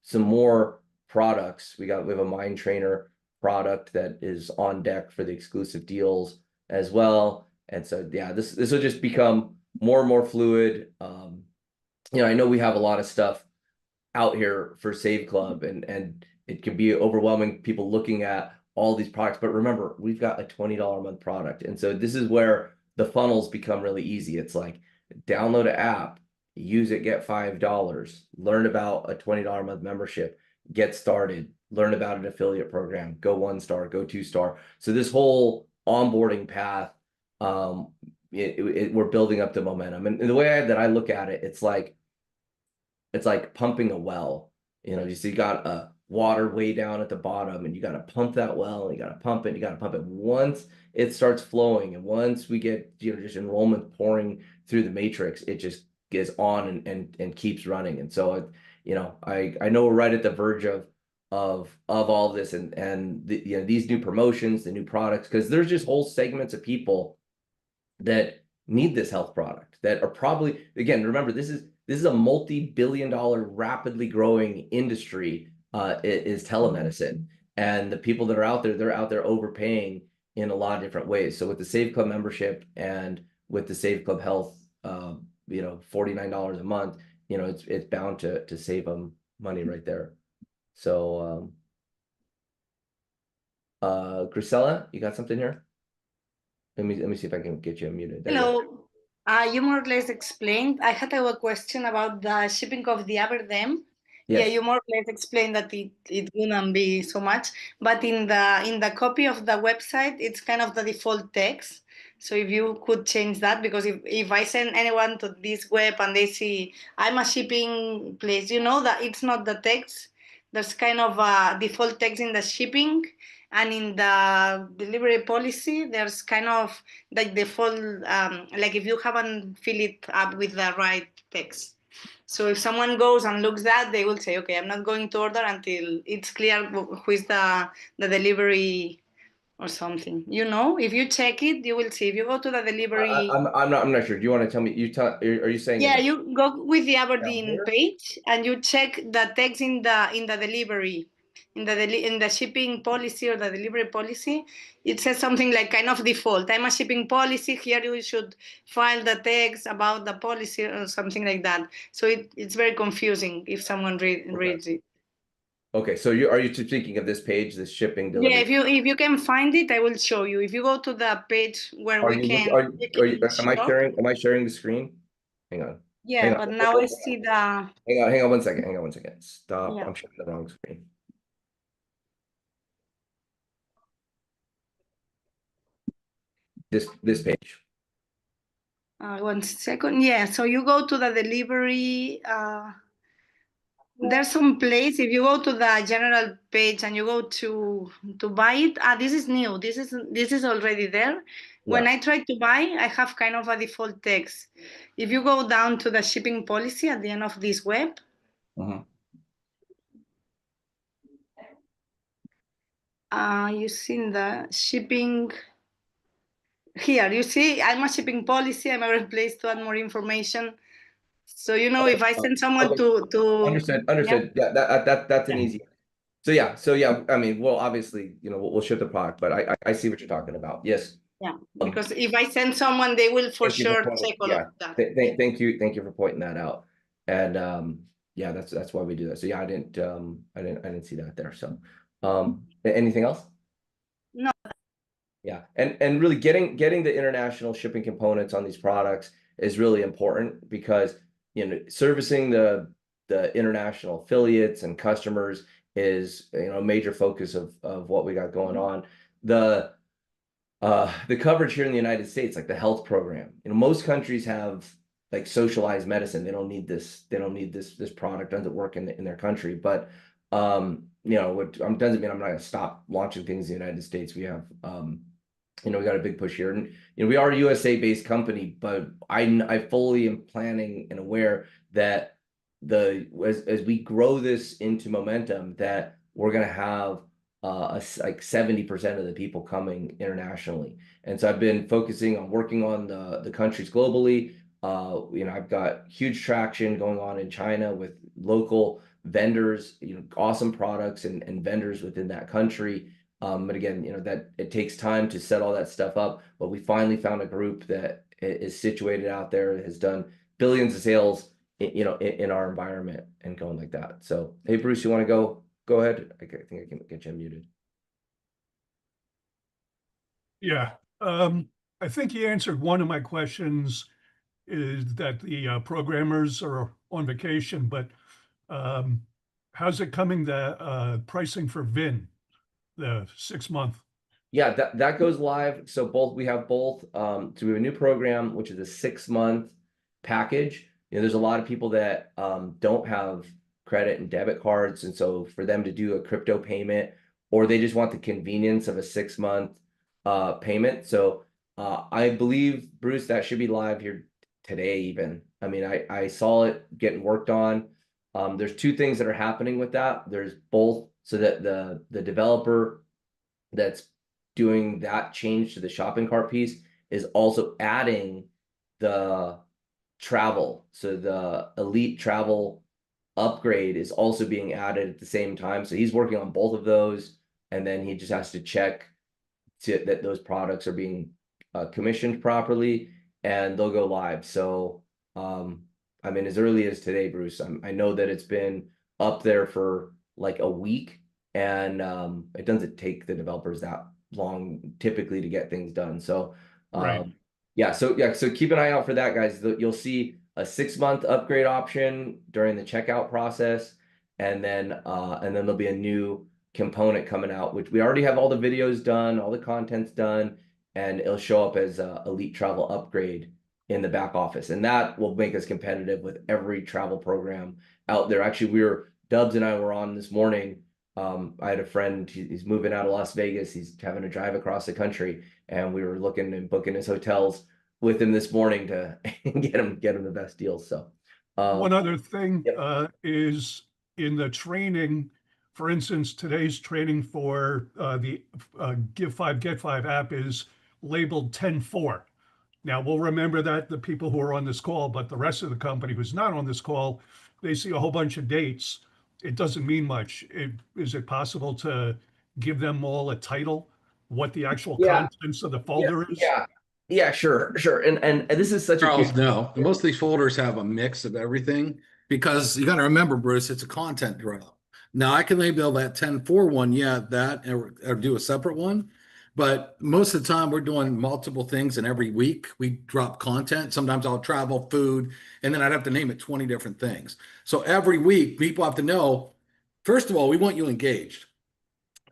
some more products. We have a Mind Trainer product that is on deck for the exclusive deals as well. And so yeah, this will just become more and more fluid. I know we have a lot of stuff out here for Save Club, and it can be overwhelming, people looking at all these products. But remember, we've got a $20 a month product. And so this is where the funnels become really easy. It's like, download an app, use it, get $5, learn about a $20 a month membership, get started, learn about an affiliate program, go 1-star, go 2-star. So this whole onboarding path, we're building up the momentum. And the way that I look at it, it's like pumping a well. You see, you got a water way down at the bottom, and you got to pump that well, and you got to pump it, and you got to pump it. Once it starts flowing, and once we get just enrollment pouring through the matrix, it just gets on and keeps running. And so I know we're right at the verge of all this, and these new promotions, the new products, because there's just whole segments of people that need this health product that are probably, again, remember, this is a multi-billion-dollar rapidly growing industry, is telemedicine. And the people that are out there, they're out there overpaying in a lot of different ways. So with the Save Club membership and with the Save Club Health, $49 a month, it's bound to save them money right there. So Grisella, you got something here? Let me see if I can get you unmuted. Hello. You more or less explained. I had a question about the shipping of the Aberdeen. Yes. Yeah, you more or less explained that it wouldn't be so much, but in the copy of the website, it's kind of the default text. So if you could change that, because if I send anyone to this web and they see I'm a shipping place, that it's not the text. There's kind of a default text in the shipping, and in the delivery policy, there's kind of like default, like if you haven't filled it up with the right text. So if someone goes and looks that, they will say, okay, I'm not going to order until it's clear who is the delivery or something. If you check it, you will see. If you go to the delivery, I'm not sure. Do you want to tell me? Are you saying? Yeah, you go with the Aberdeen page and you check the text in the delivery, in the shipping policy or the delivery policy. It says something like kind of default. I'm a shipping policy. Here you should file the text about the policy or something like that. So it's very confusing if someone reads it. Okay, so are you speaking of this page, this shipping delivery? Yeah, if you can find it, I will show you. If you go to the page where Am I sharing the screen? Hang on. Yeah, hang on. but now I see the. Hang on 1 second. Hang on 1 second. Stop. Yeah. I'm sharing the wrong screen. This page. 1 second. Yeah, so you go to the delivery. There's some place. If you go to the general page and you go to buy it, this is new. This is already there. When I try to buy, I have kind of a default text. If you go down to the shipping policy at the end of this web, You seen the shipping here. You see, I'm a shipping policy. I'm a place to add more information. So if I send someone Okay. to Understood. Yeah, that's an easy. So yeah. I mean, well, obviously, we'll ship the product, but I see what you're talking about. Yes. Yeah, because if I send someone, they will for sure check all of that. Thank you for pointing that out. And yeah, that's why we do that. So yeah, I didn't see that there. So anything else? No. Yeah, and really getting the international shipping components on these products is really important because servicing the international affiliates and customers is a major focus of what we got going on. The coverage here in the United States, like the health program, most countries have like socialized medicine. They don't need this. They don't need this product. Doesn't work in their country. But what doesn't mean I'm not going to stop launching things in the United States. We have we got a big push here, and we are a USA based company, but I fully am planning and aware that as we grow this into momentum, that we're going to have like 70% of the people coming internationally. And so I've been focusing on working on the countries globally. I've got huge traction going on in China with local vendors, awesome products and vendors within that country. But again, that it takes time to set all that stuff up. But we finally found a group that is situated out there, has done billions of sales, in our environment and going like that. So, hey, Bruce, you want to go ahead? I think I can get you muted. Yeah, I think he answered one of my questions, is that the programmers are on vacation, but how's it coming, the pricing for VIN, the 6-month? Yeah, that goes live. So we have both. So we have a new program, which is a 6-month package. There's a lot of people that don't have credit and debit cards, and so for them to do a crypto payment, or they just want the convenience of a 6-month payment. So I believe, Bruce, that should be live here today even. I mean, I saw it getting worked on. There's two things that are happening with that. There's both, so that the developer that's doing that change to the shopping cart piece is also adding the travel. So the elite travel upgrade is also being added at the same time. So he's working on both of those, and then he just has to check that those products are being commissioned properly, and they'll go live. So I mean, as early as today, Bruce, I know that it's been up there for like a week, and it doesn't take the developers that long typically to get things done. So Right. So keep an eye out for that, guys. You'll see a 6-month upgrade option during the checkout process, and then there'll be a new component coming out, which we already have all the videos done, all the content's done, and it'll show up as a elite travel upgrade in the back office, and that will make us competitive with every travel program out there. Actually, Dubs and I were on this morning. I had a friend, he's moving out of Las Vegas. He's having to drive across the country, and we were looking and booking his hotels with him this morning to get him the best deals. So one other thing is in the training, for instance, today's training for the Give 5 Get 5 app is labeled 10-4. Now we'll remember that, the people who are on this call, but the rest of the company who's not on this call, they see a whole bunch of dates. It doesn't mean much. Is it possible to give them all a title, what the actual contents of the folder is? Yeah, sure. And this is such Charles, no. Most of these folders have a mix of everything, because you got to remember, Bruce, it's a content drop. Now I can label that 10-4 one, or do a separate one. But most of the time we're doing multiple things, and every week we drop content. Sometimes I'll travel, food, and then I'd have to name it 20 different things. So every week people have to know, first of all, we want you engaged.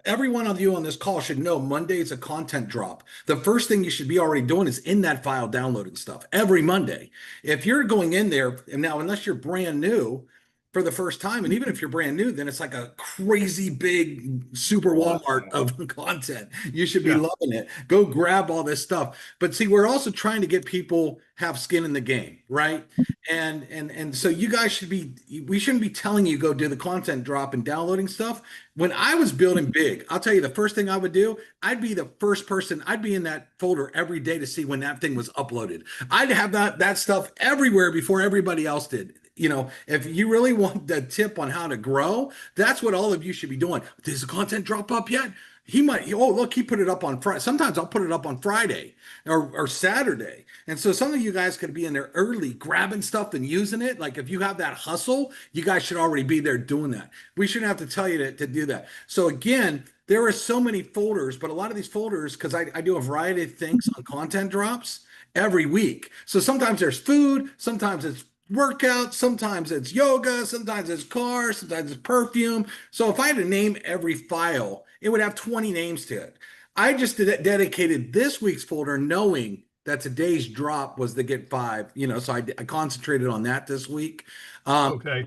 Every one of you on this call should know Monday is a content drop. The first thing you should be already doing is in that file downloading stuff every Monday. If you're going in there, and now unless you're brand new, for the first time. And even if you're brand new, then it's like a crazy big super Walmart of content. You should be loving it. Go grab all this stuff. But see, we're also trying to get people have skin in the game, right? And so you guys we shouldn't be telling you go do the content drop and downloading stuff. When I was building big, I'll tell you the first thing I would do, I'd be the first person, I'd be in that folder every day to see when that thing was uploaded. I'd have that stuff everywhere before everybody else did. You know, if you really want the tip on how to grow, that's what all of you should be doing. Does the content drop up yet? Oh, look, he put it up on Friday. Sometimes I'll put it up on Friday or Saturday. And so some of you guys could be in there early grabbing stuff and using it. Like if you have that hustle, you guys should already be there doing that. We shouldn't have to tell you to do that. So again, there are so many folders, but a lot of these folders, because I do a variety of things on content drops every week. So sometimes there's food, sometimes it's workout, sometimes it's yoga, sometimes it's cars, sometimes it's perfume. So if I had to name every file, it would have 20 names to it. I just dedicated this week's folder knowing that today's drop was the Get 5, you know, so I concentrated on that this week,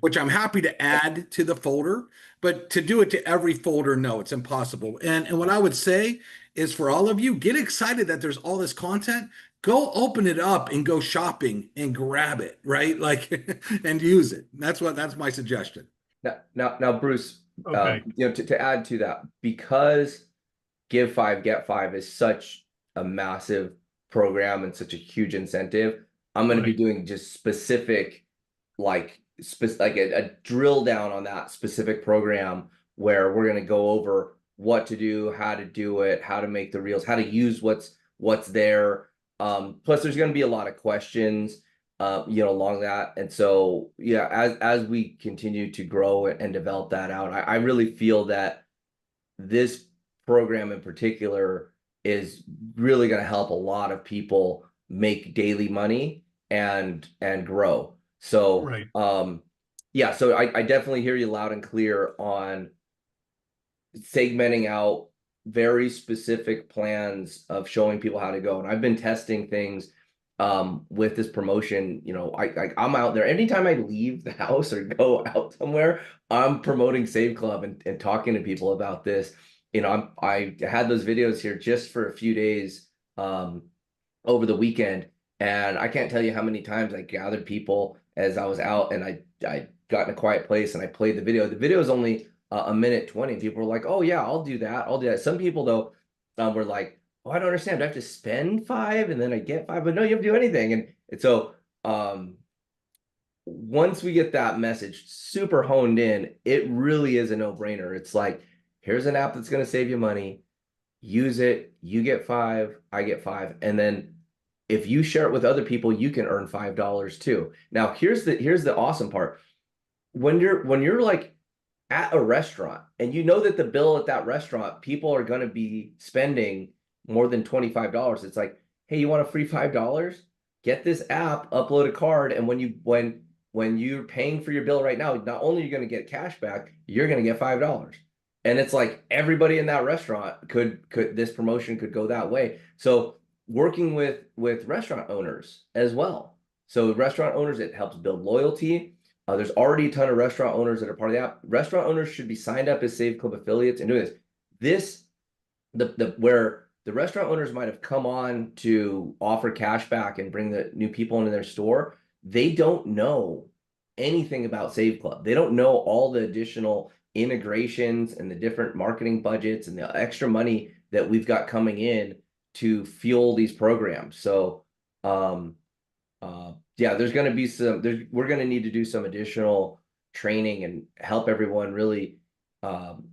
which I'm happy to add to the folder, but to do it to every folder, no, it's impossible. And what I would say is for all of you, get excited that there's all this content. Go open it up and go shopping and grab it, right? Like, and use it. That's my suggestion. Now, Bruce, you know, to add to that, because Give 5, Get 5 is such a massive program and such a huge incentive, I'm going to be doing just specific, like a drill down on that specific program where we're going to go over what to do, how to do it, how to make the reels, how to use what's there. Plus there's going to be a lot of questions, you know, along that. And so, yeah, as we continue to grow and develop that out, I really feel that this program in particular is really going to help a lot of people make daily money and grow. So, yeah, so I definitely hear you loud and clear on segmenting out very specific plans of showing people how to go. And I've been testing things with this promotion. You know, I'm out there anytime I leave the house or go out somewhere, I'm promoting Save Club and talking to people about this. You know, I had those videos here just for a few days over the weekend, and I can't tell you how many times I gathered people as I was out, and I got in a quiet place and I played the video. The video is only a minute 20. And people were like, "Oh yeah, I'll do that. I'll do that." Some people though were like, "Oh, I don't understand. Do I have to spend 5 and then I get 5?" But no, you have to do anything. And so once we get that message super honed in, it really is a no-brainer. It's like, here's an app that's going to save you money. Use it. You get 5. I get 5. And then if you share it with other people, you can earn $5 too. Now, here's the awesome part. When you're like at a restaurant and you know that the bill at that restaurant, people are going to be spending more than $25. It's like, hey, you want a free $5? Get this app, upload a card, and when you're paying for your bill right now, not only are you going to get cash back, you're going to get $5. And it's like everybody in that restaurant could this promotion could go that way. So working with restaurant owners as well. So restaurant owners, it helps build loyalty. There's already a ton of restaurant owners that are part of the app. Restaurant owners should be signed up as Save Club affiliates and doing this. Where the restaurant owners might have come on to offer cash back and bring the new people into their store, they don't know anything about Save Club. They don't know all the additional integrations and the different marketing budgets and the extra money that we've got coming in to fuel these programs. So, yeah, there's going to be we're going to need to do some additional training and help everyone really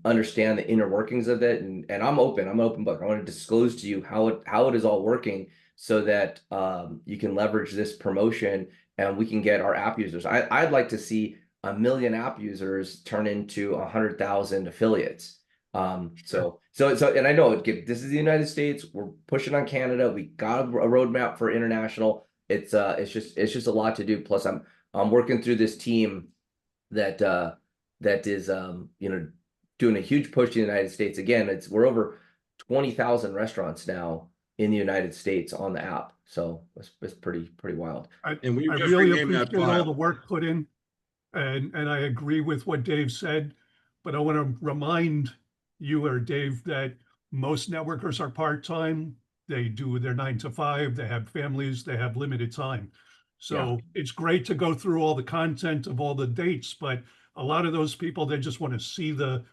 understand the inner workings of it. And I'm an open book. I want to disclose to you how it is all working so that you can leverage this promotion and we can get our app users. I'd like to see 1 million app users turn into 100,000 affiliates. So, and I know this is the United States. We're pushing on Canada. We got a roadmap for international. It's just a lot to do. Plus, I'm working through this team that is you know, doing a huge push in the United States. Again, we're over 20,000 restaurants now in the United States on the app. So it's pretty wild. And we really appreciate all the work put in. And I agree with what Dave said, but I want to remind you or Dave that most networkers are part-time. They do their 9 to 5, they have families, they have limited time. So it's great to go through all the content of all the dates, but a lot of those people, they just want to see the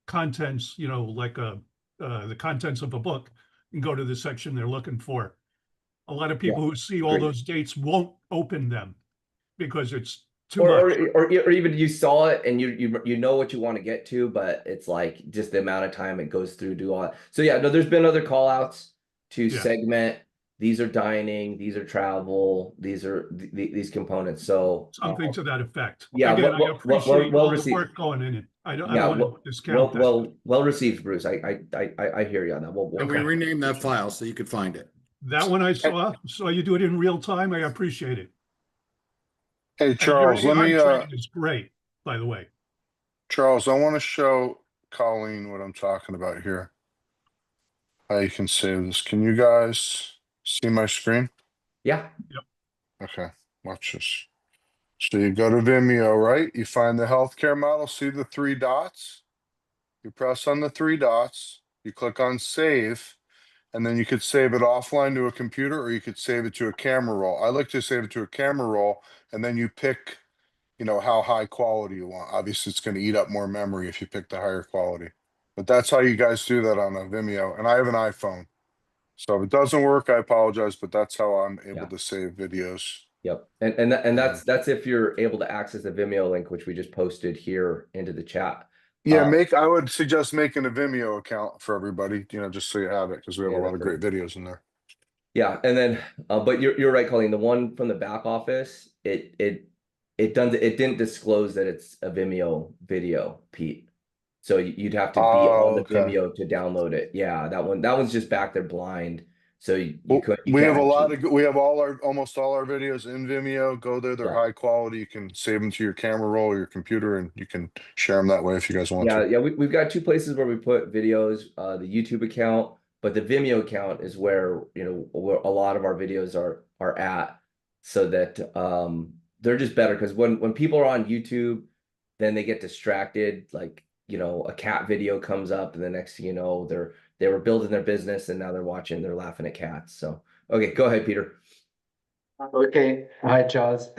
contents, you know, like the contents of a book, and go to the section they're looking for. A lot of people who see all those dates won't open them because it's too much. Or even you saw it and you know what you want to get to, but it's like just the amount of time it goes through do all that. So yeah, no, there's been other call outs to segment. These are dining, these are travel, these are these components. So something to that effect. Yeah, Again, I appreciate all the received. work going in it. I don't want to discount that. Well received, Bruce. I hear you on that. And we renamed that file so you could find it. That one I saw you do it in real time. I appreciate it. Hey, Charles, let me, it's great, by the way. Charles, I want to show Colleen what I'm talking about here. How you can save this. Can you guys see my screen? Yeah. Yep. Okay, watch this. So you go to Vimeo, right? You find the healthcare model, see the 3 dots? You press on the 3 dots, you click on save, and then you could save it offline to a computer, or you could save it to a camera roll. I like to save it to a camera roll, and then you pick, you know, how high quality you want. Obviously, it's going to eat up more memory if you pick the higher quality. But that's how you guys do that on a Vimeo. And I have an iPhone. So if it doesn't work, I apologize, but that's how I'm able to save videos. Yep. And that's if you're able to access the Vimeo link, which we just posted here into the chat. Yeah, I would suggest making a Vimeo account for everybody, you know, just so you have it, because we have a lot of great videos in there. Yeah, and then but you're right, Colleen. The one from the back office, it didn't disclose that it's a Vimeo video, Pete. So you'd have to be on the Vimeo to download it. Yeah, that one's just back there blind. So we have almost all our videos in Vimeo. Go there, they're high quality. You can save them to your camera roll or your computer, and you can share them that way if you guys want to. Yeah, we've got 2 places where we put videos, the YouTube account, but the Vimeo account is where, you know, where a lot of our videos are at, so that they're just better, because when people are on YouTube, then they get distracted, like, you know, a cat video comes up, and the next thing you know, they were building their business, and now they're laughing at cats. So, okay, go ahead, Peter. Okay, hi Charles.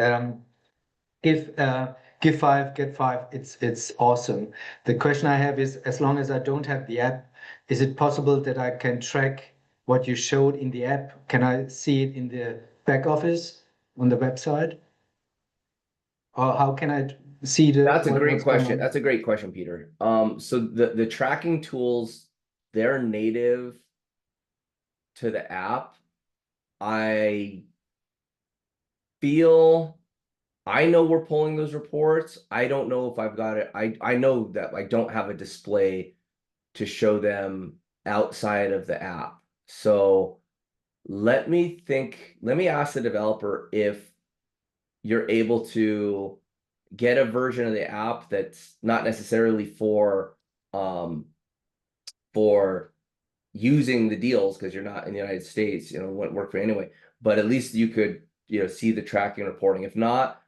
Give 5, get 5. It's awesome. The question I have is, as long as I don't have the app, is it possible that I can track what you showed in the app? Can I see it in the back office on the website? Or how can I see the? That's a great question. That's a great question, Peter. So the tracking tools, they're native to the app. I know we're pulling those reports. I don't know if I've got it. I know that I don't have a display to show them outside of the app. So let me ask the developer if you're able to get a version of the app that's not necessarily for using the deals, because you're not in the United States, you know, it wouldn't work for you anyway, but at least you could, you know, see the tracking and reporting. If not,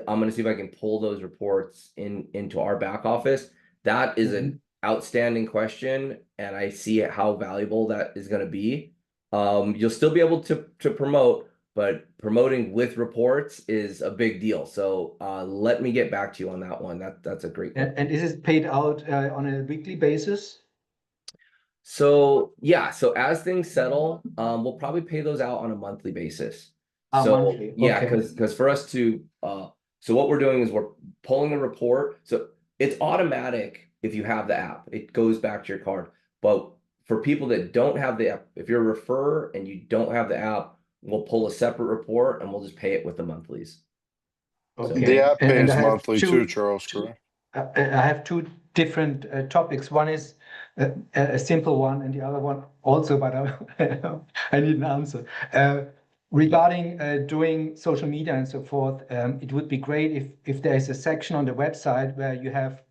I'm going to see if I can pull those reports into our back office. That is an outstanding question, and I see how valuable that is going to be. You'll still be able to promote, but promoting with reports is a big deal. So let me get back to you on that one. That's a great one. And is it paid out on a weekly basis? So yeah, so as things settle, we'll probably pay those out on a monthly basis. Monthly. Yeah, okay. because for us to so what we're doing is we're pulling the report. So it's automatic if you have the app. It goes back to your card. But for people that don't have the app, if you're a referrer and you don't have the app, we'll pull a separate report and we'll just pay it with the monthlies. Okay. The app pays I have monthly too, Charles, correct? I have 2 different topics. One is a simple one, and the other one also, but I need an answer. Regarding doing social media and so forth, it would be great if there is a section on the website where you have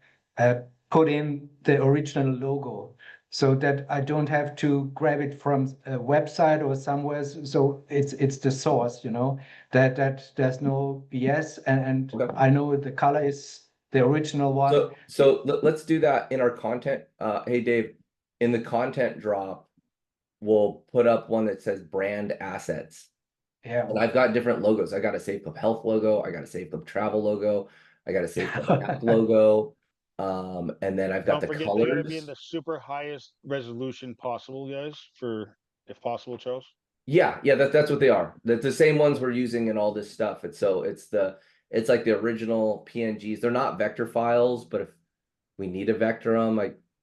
put in the original logo. so that I don't have to grab it from a website or somewhere. So it's the source, that there's no BS, and Okay. I know the color is the original one. So let's do that in our content. Hey Dave, in the content drop, we'll put up one that says brand assets. Yeah. And I've got different logos. I got a Safe Club Health logo. I got a Safe Club Travel logo. I got a Safe Club App logo. And then I've got Don't the forget they gotta be in colors. the super highest resolution possible, guys, for if possible, Charles. Yeah, that's what they are. That's the same ones we're using in all this stuff. It's like the original PNGs. They're not vector files, but if we need to vector them,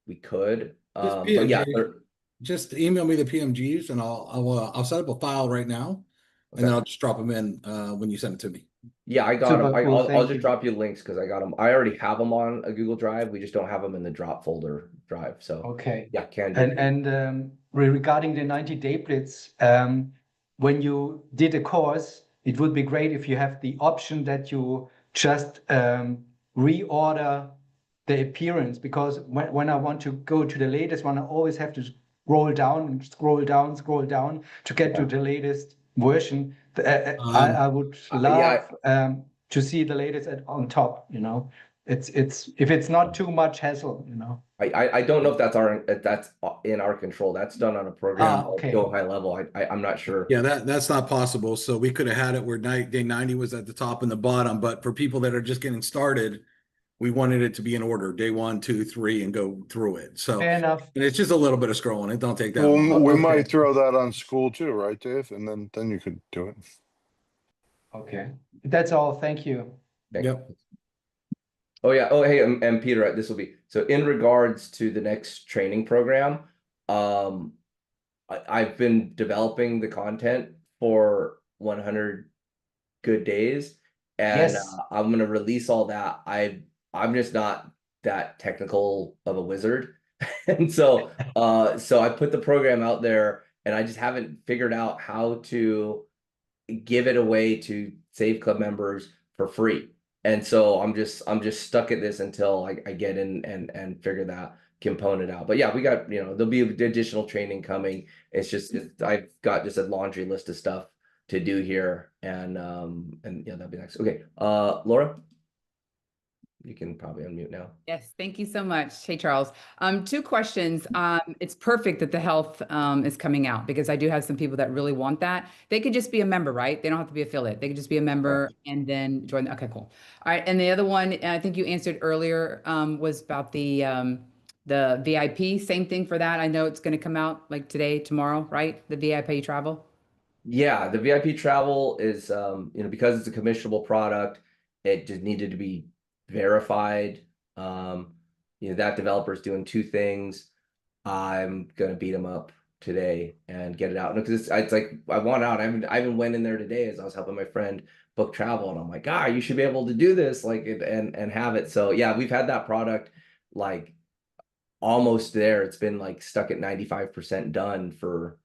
we could. Just But yeah, PNG. Just email me the PMGs and I'll set up a file right now, and then I'll just drop them in when you send it to me. yeah, I got them. Super cool, I'll thank just you. drop you links because I got them. I already have them on a Google Drive. We just don't have them in the drop folder drive. So Okay. yeah, can do. And regarding the 90-day blitz, when you did a course, it would be great if you have the option that you just reorder the appearance, because when I want to go to the latest one, I always have to scroll down and scroll down to get to the latest version. I would love to see the latest on top. It's if it's not too much hassle. I don't know if that's in our control. That's done on a program called Okay. Go High Level. I'm not sure. Yeah, that's not possible. So we could have had it where day 90 was at the top and the bottom, but for people that are just getting started, we wanted it to be in order, day 1, 2, 3, and go through it. So Fair enough. and it's just a little bit of scrolling. It don't take that Well, long. we Okay. might throw that on school too, right, Dave? And then you could do it. Okay, that's all. Thank you. Okay. Yep. Oh yeah. Oh hey, and Peter, this will be so in regards to the next training program. I've been developing the content for 100 good days, and Yes. I'm going to release all that. I'm just not that technical of a wizard, and so I put the program out there, and I just haven't figured out how to give it away to Save Club members for free. And so I'm just stuck at this until I get in and figure that component out. But yeah, we got, there'll be additional training coming. It's just I've got just a laundry list of stuff to do here, and yeah, that'll be next. Okay, Laura, you can probably unmute now. Yes, thank you so much. Hey, Charles. 2 questions. It's perfect that the health is coming out, because I do have some people that really want that. They could just be a member, right? They don't have to be affiliate. They could just be a member and then join. Okay, cool. All right. And the other one, I think you answered earlier, was about the VIP. Same thing for that. I know it's going to come out like today, tomorrow, right? The VIP travel. Yeah, the VIP travel is, because it's a commissionable product, it just needed to be verified. That developer's doing 2 things. I'm gonna beat him up today and get it out, because it's like I want out. I even went in there today as I was helping my friend book travel, and I'm like, you should be able to do this, like, and have it. So yeah, we've had that product like almost there. It's been like stuck at 95% done for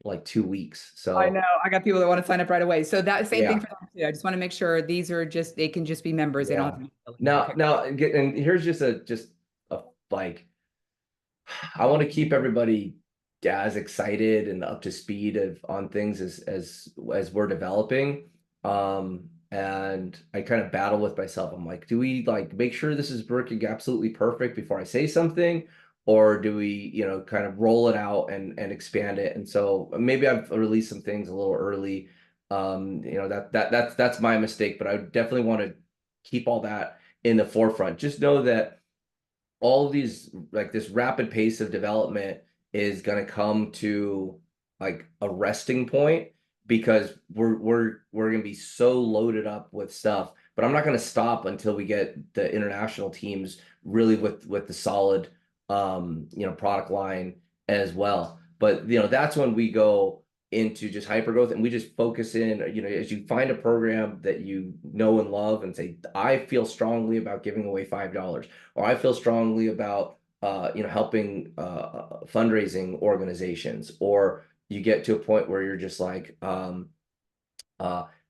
like 2 weeks. So I know I got people that want to sign up right away. So that same thing Yeah. for them too. I just want to make sure these are they can just be members. They don't have to be affiliated. Now, and here's just a like, I want to keep everybody as excited and up to speed on things as we're developing. And I kind of battle with myself. I'm like, do we like make sure this is working absolutely perfect before I say something? Or do we, kind of roll it out and expand it? And so maybe I've released some things a little early. That's my mistake, but I definitely want to keep all that in the forefront. Just know that all of these, like this rapid pace of development is going to come to like a resting point, because we're going to be so loaded up with stuff. But I'm not going to stop until we get the international teams really with the solid product line as well. But that's when we go into just hyper growth, and we just focus in, as you find a program that you know and love and say, I feel strongly about giving away $5, or I feel strongly about helping fundraising organizations, or you get to a point where you're just like,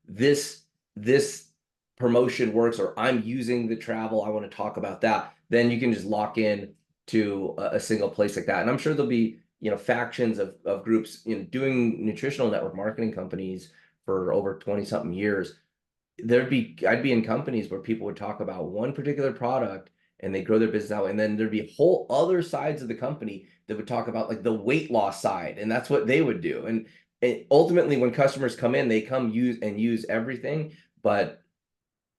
this promotion works, or I'm using the travel, I want to talk about that. Then you can just lock in to a single place like that. And I'm sure there'll be, factions of groups, doing nutritional network marketing companies for over 20 something years. I'd be in companies where people would talk about one particular product and they grow their business out. And then there'd be whole other sides of the company that would talk about like the weight loss side. And that's what they would do. And ultimately when customers come in, they come use everything, but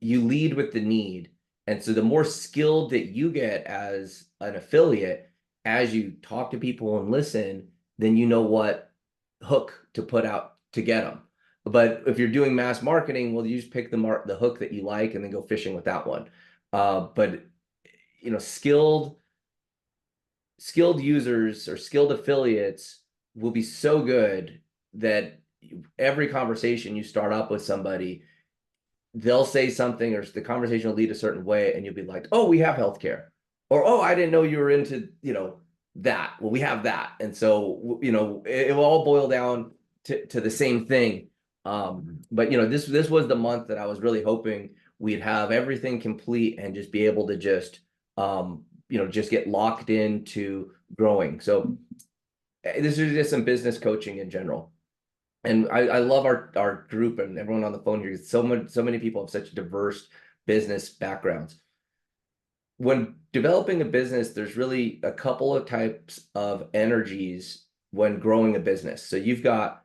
you lead with the need. And so the more skilled that you get as an affiliate, as you talk to people and listen, then you know what hook to put out to get them. But if you're doing mass marketing, well, you just pick the hook that you like and then go fishing with that one. But skilled users or skilled affiliates will be so good that every conversation you start up with somebody, they'll say something or the conversation will lead a certain way and you'll be like, oh, we have healthcare, or, oh, I didn't know you were into, that. Well, we have that. And so, it will all boil down to the same thing. But this was the month that I was really hoping we'd have everything complete and just be able to just get locked into growing. So this is just some business coaching in general. And I love our group and everyone on the phone here. So many people have such diverse business backgrounds. When developing a business, there's really a couple of types of energies when growing a business. So you've got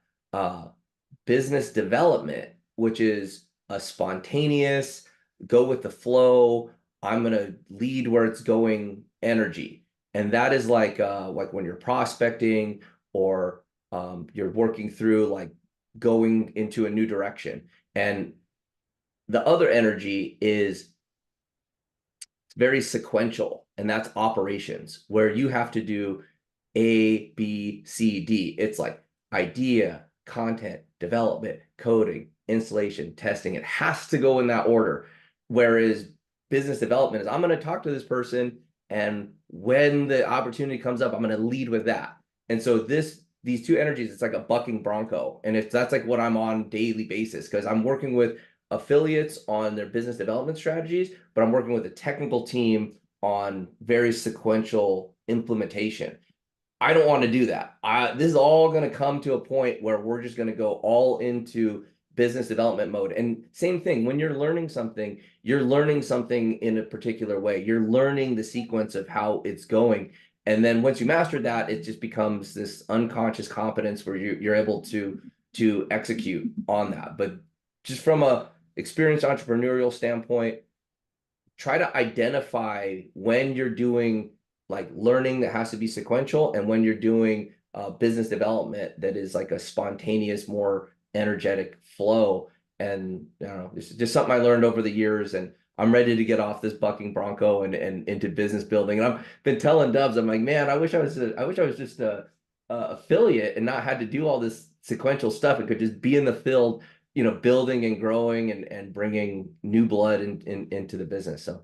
business development, which is a spontaneous, go with the flow, I'm going to lead where it's going energy. And that is like when you're prospecting or you're working through like going into a new direction. And the other energy is very sequential, and that's operations, where you have to do A, B, C, D. It's like idea, content, development, coding, installation, testing. It has to go in that order. Whereas business development is, I'm going to talk to this person, and when the opportunity comes up, I'm going to lead with that. And so these two energies, it's like a bucking bronco. And that's like what I'm on daily basis, because I'm working with affiliates on their business development strategies, but I'm working with a technical team on very sequential implementation. I don't want to do that. This is all going to come to a point where we're just going to go all into business development mode. And same thing, when you're learning something in a particular way. You're learning the sequence of how it's going. And then once you master that, it just becomes this unconscious competence where you're able to execute on that. But just from a experienced entrepreneurial standpoint, try to identify when you're doing like learning that has to be sequential and when you're doing business development that is like a spontaneous, more energetic flow. And this is just something I learned over the years, and I'm ready to get off this bucking bronco and into business building. And I've been telling Dubs, I'm like, man, I wish I was just a affiliate and not had to do all this sequential stuff. It could just be in the field, building and growing and bringing new blood into the business. So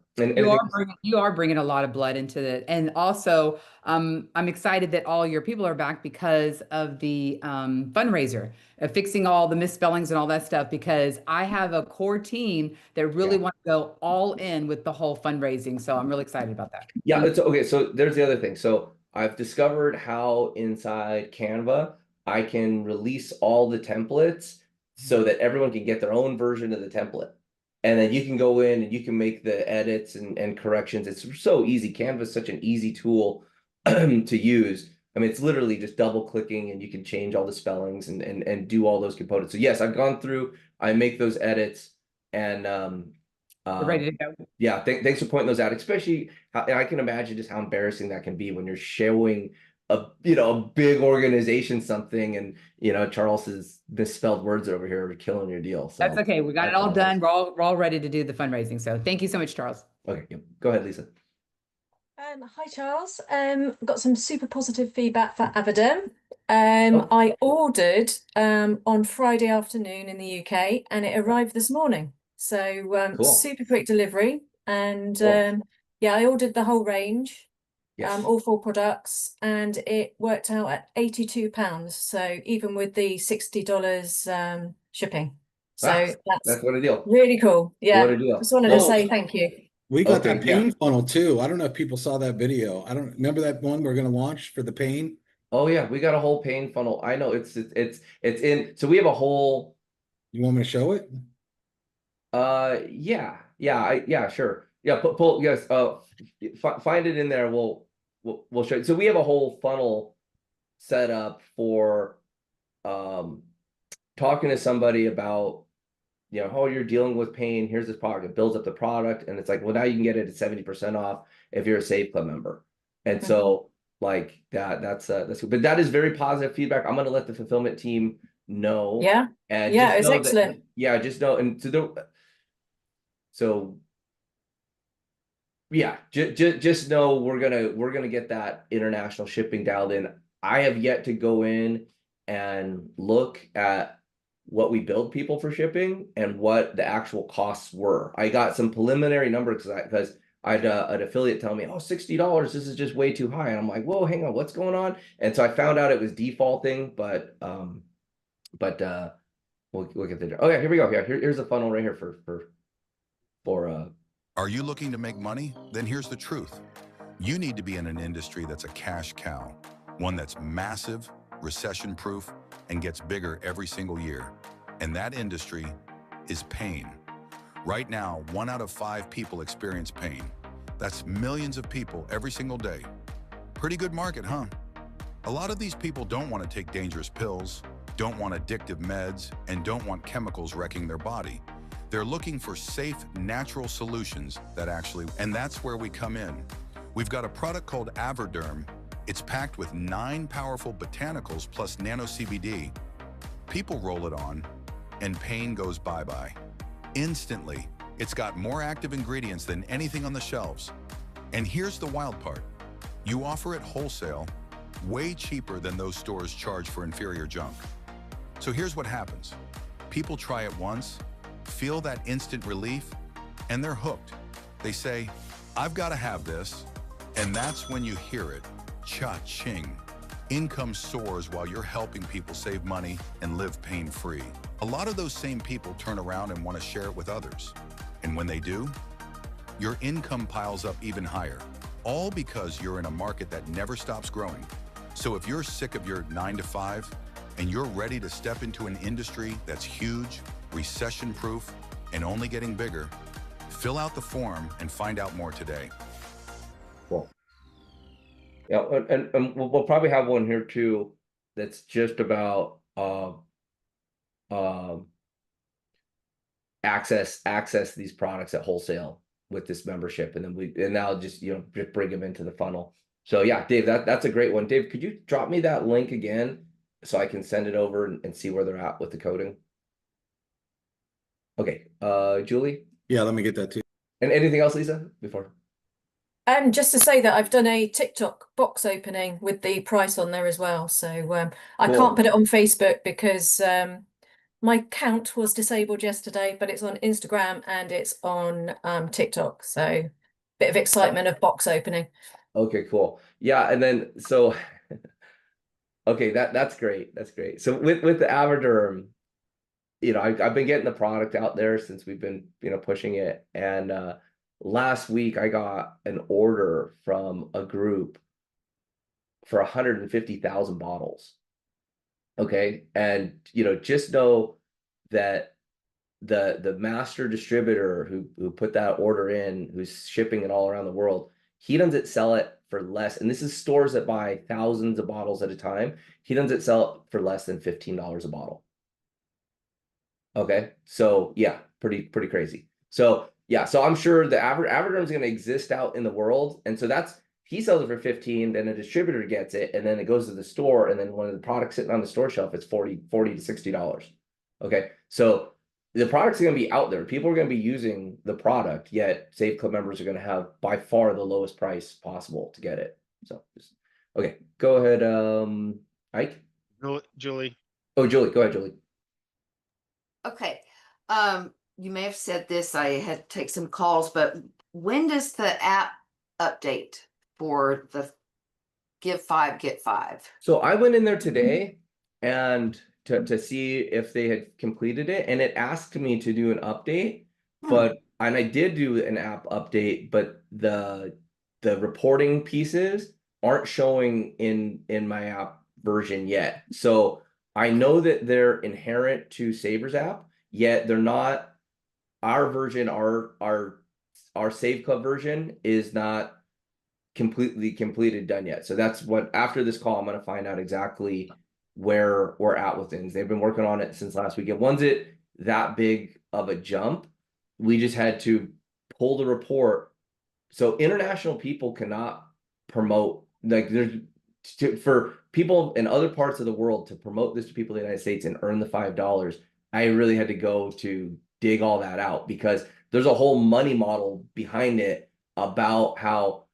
you are bringing a lot of blood into it. And also, I'm excited that all your people are back because of the fundraiser, fixing all the misspellings and all that stuff, because I have a core team that really want to go all in with the whole fundraising. So I'm really excited about that. Yeah, it's okay. So there's the other thing. So I've discovered how inside Canva, I can release all the templates so that everyone can get their own version of the template. And then you can go in and you can make the edits and corrections. It's so easy. Canva is such an easy tool to use. I mean, it's literally just double clicking and you can change all the spellings and do all those components. So yes, I've gone through, I make those edits and ready to go. Yeah, thanks for pointing those out, especially how I can imagine just how embarrassing that can be when you're showing a big organization something and Charles's misspelled words over here are killing your deal. So that's okay. We got it all done. We're all ready to do the fundraising. So thank you so much, Charles. Okay, go ahead, Lisa. Hi, Charles. Got some super positive feedback for Avidem. I ordered on Friday afternoon in the UK and it arrived this morning. So cool. Super quick delivery. And I ordered the whole range. Yes. All 4 products, and it worked out at £82. So even with the $60 shipping. So that's what a deal. Really cool. Yeah. What a deal. Just wanted to say thank you. We got Okay, that yeah. pain funnel too. I don't know if people saw that video. I don't remember that one we're going to launch for the pain. Oh yeah, we got a whole pain funnel. I know it's in. So we have a whole. You want me to show it? Yeah, sure. Yeah, pull yes. Find it in there. We'll show you. So we have a whole funnel set up for talking to somebody about, you know, oh, you're dealing with pain. Here's this product. It builds up the product, and it's like, well, now you can get it at 70% off if you're a Save Club member. And so like that's but that is very positive feedback. I'm gonna let the fulfillment team know. Yeah. And Yeah, just it's know excellent. that, just know, and so yeah, just know we're gonna get that international shipping dialed in. I have yet to go in and look at what we billed people for shipping and what the actual costs were. I got some preliminary numbers because I had an affiliate tell me, oh, $60, this is just way too high. And I'm like, whoa, hang on, what's going on? And so I found out it was defaulting, but we'll get there. Oh yeah, here we go. Yeah, here's the funnel right here for Are you looking to make money? Then here's the truth. You need to be in an industry that's a cash cow, one that's massive, recession-proof, and gets bigger every single year. And that industry is pain. Right now, 1 out of 5 people experience pain. That's millions of people every single day. Pretty good market, huh? A lot of these people don't want to take dangerous pills, don't want addictive meds, and don't want chemicals wrecking their body. They're looking for safe, natural solutions that actually, and that's where we come in. We've got a product called Avoderm. It's packed with 9 powerful botanicals plus nano CBD. People roll it on, and pain goes bye-bye. Instantly, it's got more active ingredients than anything on the shelves. And here's the wild part. You offer it wholesale, way cheaper than those stores charge for inferior junk. So here's what happens. People try it once, feel that instant relief, and they're hooked. They say, I've got to have this. And that's when you hear it, cha-ching. Income soars while you're helping people save money and live pain-free. A lot of those same people turn around and want to share it with others. And when they do, your income piles up even higher, all because you're in a market that never stops growing. So if you're sick of your 9-to-5 and you're ready to step into an industry that's huge, recession-proof, and only getting bigger, fill out the form and find out more today. Cool. Yeah, and we'll probably have one here too that's just about access these products at wholesale with this membership, and then now just just bring them into the funnel. So yeah, Dave, that's a great one. Dave, could you drop me that link again so I can send it over and see where they're at with the coding? Okay, Julie? Yeah, let me get that too. And anything else, Lisa, before? Just to say that I've done a TikTok box opening with the price on there as well. So I Cool. can't put it on Facebook because my account was disabled yesterday, but it's on Instagram and it's on TikTok. So bit of excitement of box opening. Okay, cool. Yeah, and then so okay, that's great. That's great. So with the Avoderm, I've been getting the product out there since we've been pushing it, and last week I got an order from a group for 150,000 bottles. Okay, and just know that the master distributor who put that order in, who's shipping it all around the world, he doesn't sell it for less, and this is stores that buy thousands of bottles at a time. He doesn't sell it for less than $15 a bottle. Okay, so yeah, pretty crazy. So yeah, so I'm sure the Avoderm is going to exist out in the world, and so he sells it for 15, then a distributor gets it, and then it goes to the store, and then one of the products sitting on the store shelf, it's $40 to $60. Okay, so the product's going to be out there. People are going to be using the product, yet Save Club members are going to have by far the lowest price possible to get it. So okay, go ahead, Ike. Julie. Oh, Julie, go ahead, Julie. Okay. You may have said this, I had to take some calls, but when does the app update for the Give 5, Get 5? So I went in there today and to see if they had completed it, and it asked me to do an update, but I did do an app update, but the reporting pieces aren't showing in my app version yet. So I know that they're inherent to Savers app, yet they're not. Our version, our Save Club version is not completely completed done yet. So that's what, after this call, I'm going to find out exactly where we're at with things. They've been working on it since last weekend. Once it that big of a jump, we just had to pull the report. So international people cannot promote, like for people in other parts of the world to promote this to people in the United States and earn the $5. I really had to go to dig all that out, because there's a whole money model behind it about how,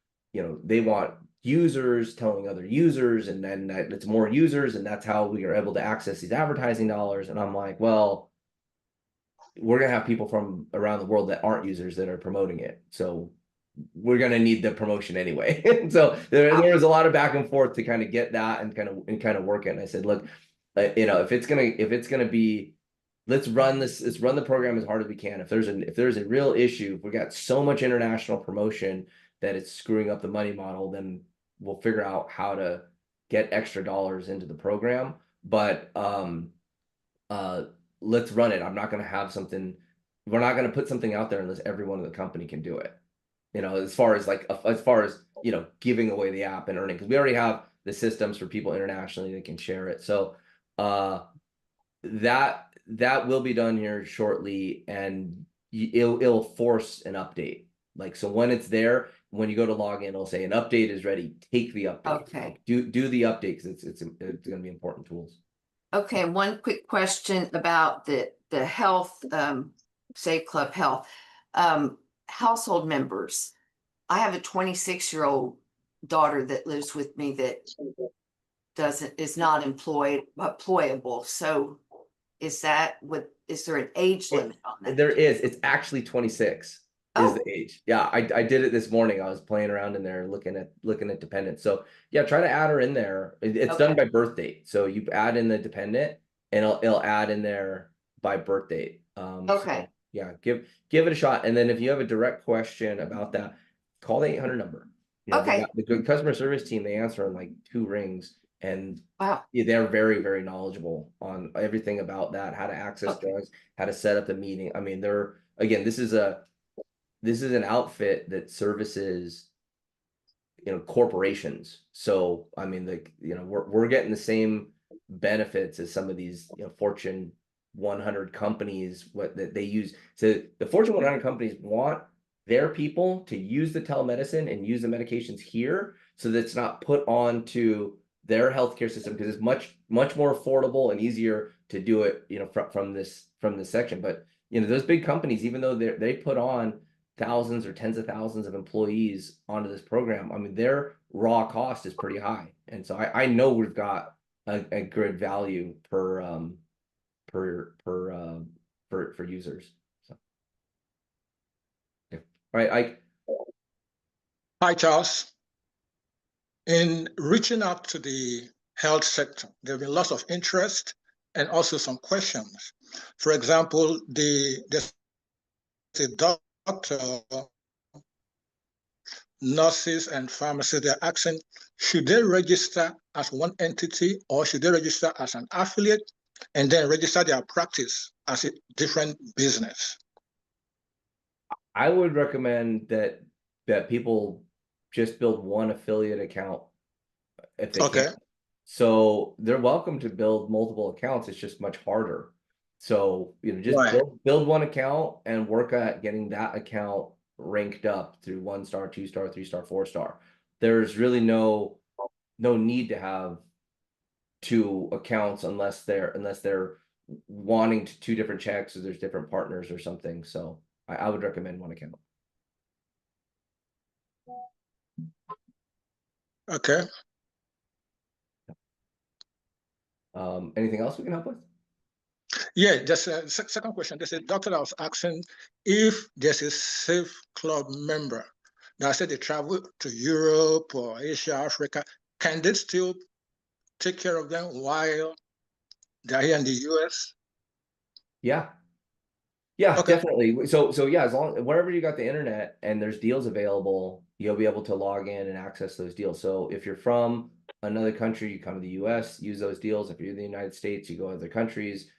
they want users telling other users, and then it's more users, and that's how we are able to access these advertising dollars. And I'm like, well, we're gonna have people from around the world that aren't users that are promoting it, so we're gonna need the promotion anyway. And so there was a lot of back and forth to kind of get that and kind of work it. And I said, look, if it's gonna be, let's run the program as hard as we can. If there's a real issue, if we got so much international promotion that it's screwing up the money model, then we'll figure out how to get extra dollars into the program. But let's run it. I'm not going to have something. We're not going to put something out there unless everyone in the company can do it. As far as giving away the app and earning, because we already have the systems for people internationally that can share it. So that will be done here shortly, and it'll force an update. So when it's there, when you go to log in, it'll say an update is ready. Take the update. Okay. Do the update, because it's going to be important tools. Okay, one quick question about the health, Save Club Health. Household members. I have a 26-year-old daughter that lives with me that is not employable. So is there an age limit on that? There is. It's actually 26 is the age. Yeah, I did it this morning. I was playing around in there looking at dependents. So yeah, try to add her in there. It's done by birth date. So you add in the dependent, and it'll add in there by birth date. Okay. So, yeah, give it a shot. And then if you have a direct question about that, call the 800 number. Okay. The good customer service team, they answer in like 2 rings. And wow, they're very, very knowledgeable on everything about that, how to access drugs, how to set up the meeting. I mean, this is an outfit that services, corporations. So, I mean, we're getting the same benefits as some of these, Fortune 100 companies, that they use. So the Fortune 100 companies want their people to use the telemedicine and use the medications here, so that it's not put on to their healthcare system, because it's much more affordable and easier to do it, from this section. But those big companies, even though they put on thousands or tens of thousands of employees onto this program, I mean, their raw cost is pretty high. And so I know we've got a good value per users. So yeah. All right, Hi, Charles. In reaching out to the health sector, there have been lots of interest and also some questions. For example, there's a doctor, nurses, and pharmacists. They're asking, should they register as one entity, or should they register as an affiliate and then register their practice as a different business? I would recommend that people just build one affiliate account if they can. So they're welcome to build multiple accounts. It's just much harder. So just build one account and work at getting that account ranked up through 1-star, 2-star, 3-star, 4-star. There's really no need to have 2 accounts unless they're wanting 2 different checks, or there's different partners or something. So I would recommend one account. Okay. Anything else we can help with? Yeah, just a second question. There's a doctor that was asking if there's a Save Club member. Now, I said they travel to Europe or Asia, Africa. Can they still take care of them while they're here in the US? Yeah, Yeah, Okay. definitely. So yeah, as long wherever you got the internet and there's deals available, you'll be able to log in and access those deals. So if you're from another country, you come to the US, use those deals. If you're in the United States, you go to other countries,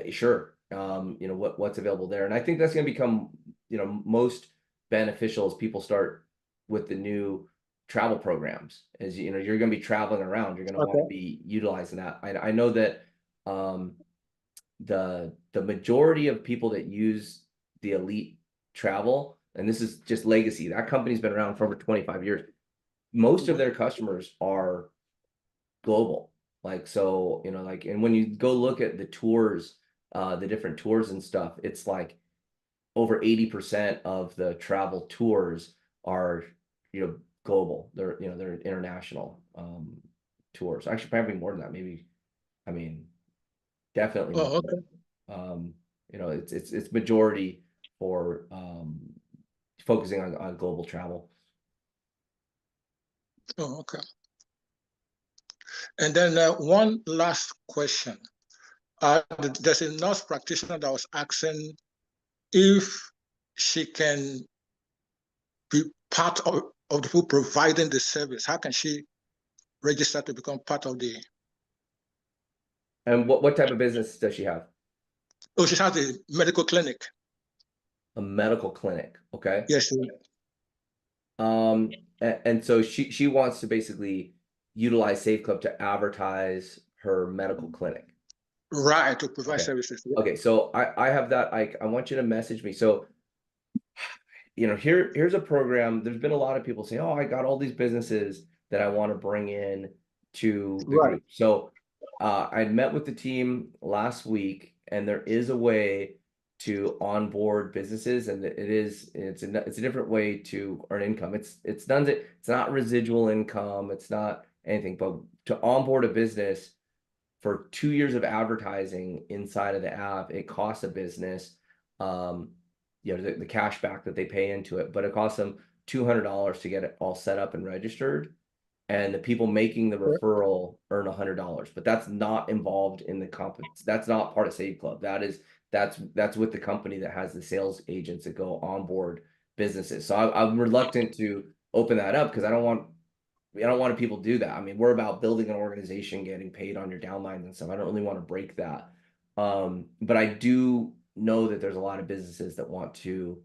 sure. You know, what's available there. And I think that's going to become, you know, most beneficial as people start with the new travel programs. As you know, you're going to be traveling around, you're going to want to be utilizing that. I know that the majority of people that use the Elite Travel, and this is just legacy, that company's been around for over 25 years. Most of their customers are global. Like, so, you know, like, and when you go look at the tours, the different tours and stuff, it's like over 80% of the travel tours are, you know, global. They're, you know, they're international tours. Actually, probably more than that. Maybe, I mean, definitely more. Oh, okay. You know, it's majority for focusing on global travel. Oh, okay. And then one last question. There's a nurse practitioner that was asking if she can be part of the people providing the service. How can she register to become part of the? And what type of business does she have? Oh, she has a medical clinic. A medical clinic, okay. Yes. And so she wants to basically utilize Safe Club to advertise her medical clinic. Right, to provide Okay. services. Okay, so I have that. I want you to message me. So, you know, here's a program. There's been a lot of people saying, "Oh, I got all these businesses that I want to bring in to the Right. group." So, I met with the team last week, and there is a way to onboard businesses, and it's a different way to earn income. It's not residual income. It's not anything, but to onboard a business for 2 years of advertising inside of the app, it costs a business, you know, the cash back that they pay into it, but it costs them $200 to get it all set up and registered. And the people making the referral earn $100, but that's not involved in the that's not part of Save Club. That's with the company that has the sales agents that go onboard businesses. So I'm reluctant to open that up because I don't want people to do that. I mean, we're about building an organization, getting paid on your downlines and stuff. I don't really want to break that. But I do know that there's a lot of businesses that want to,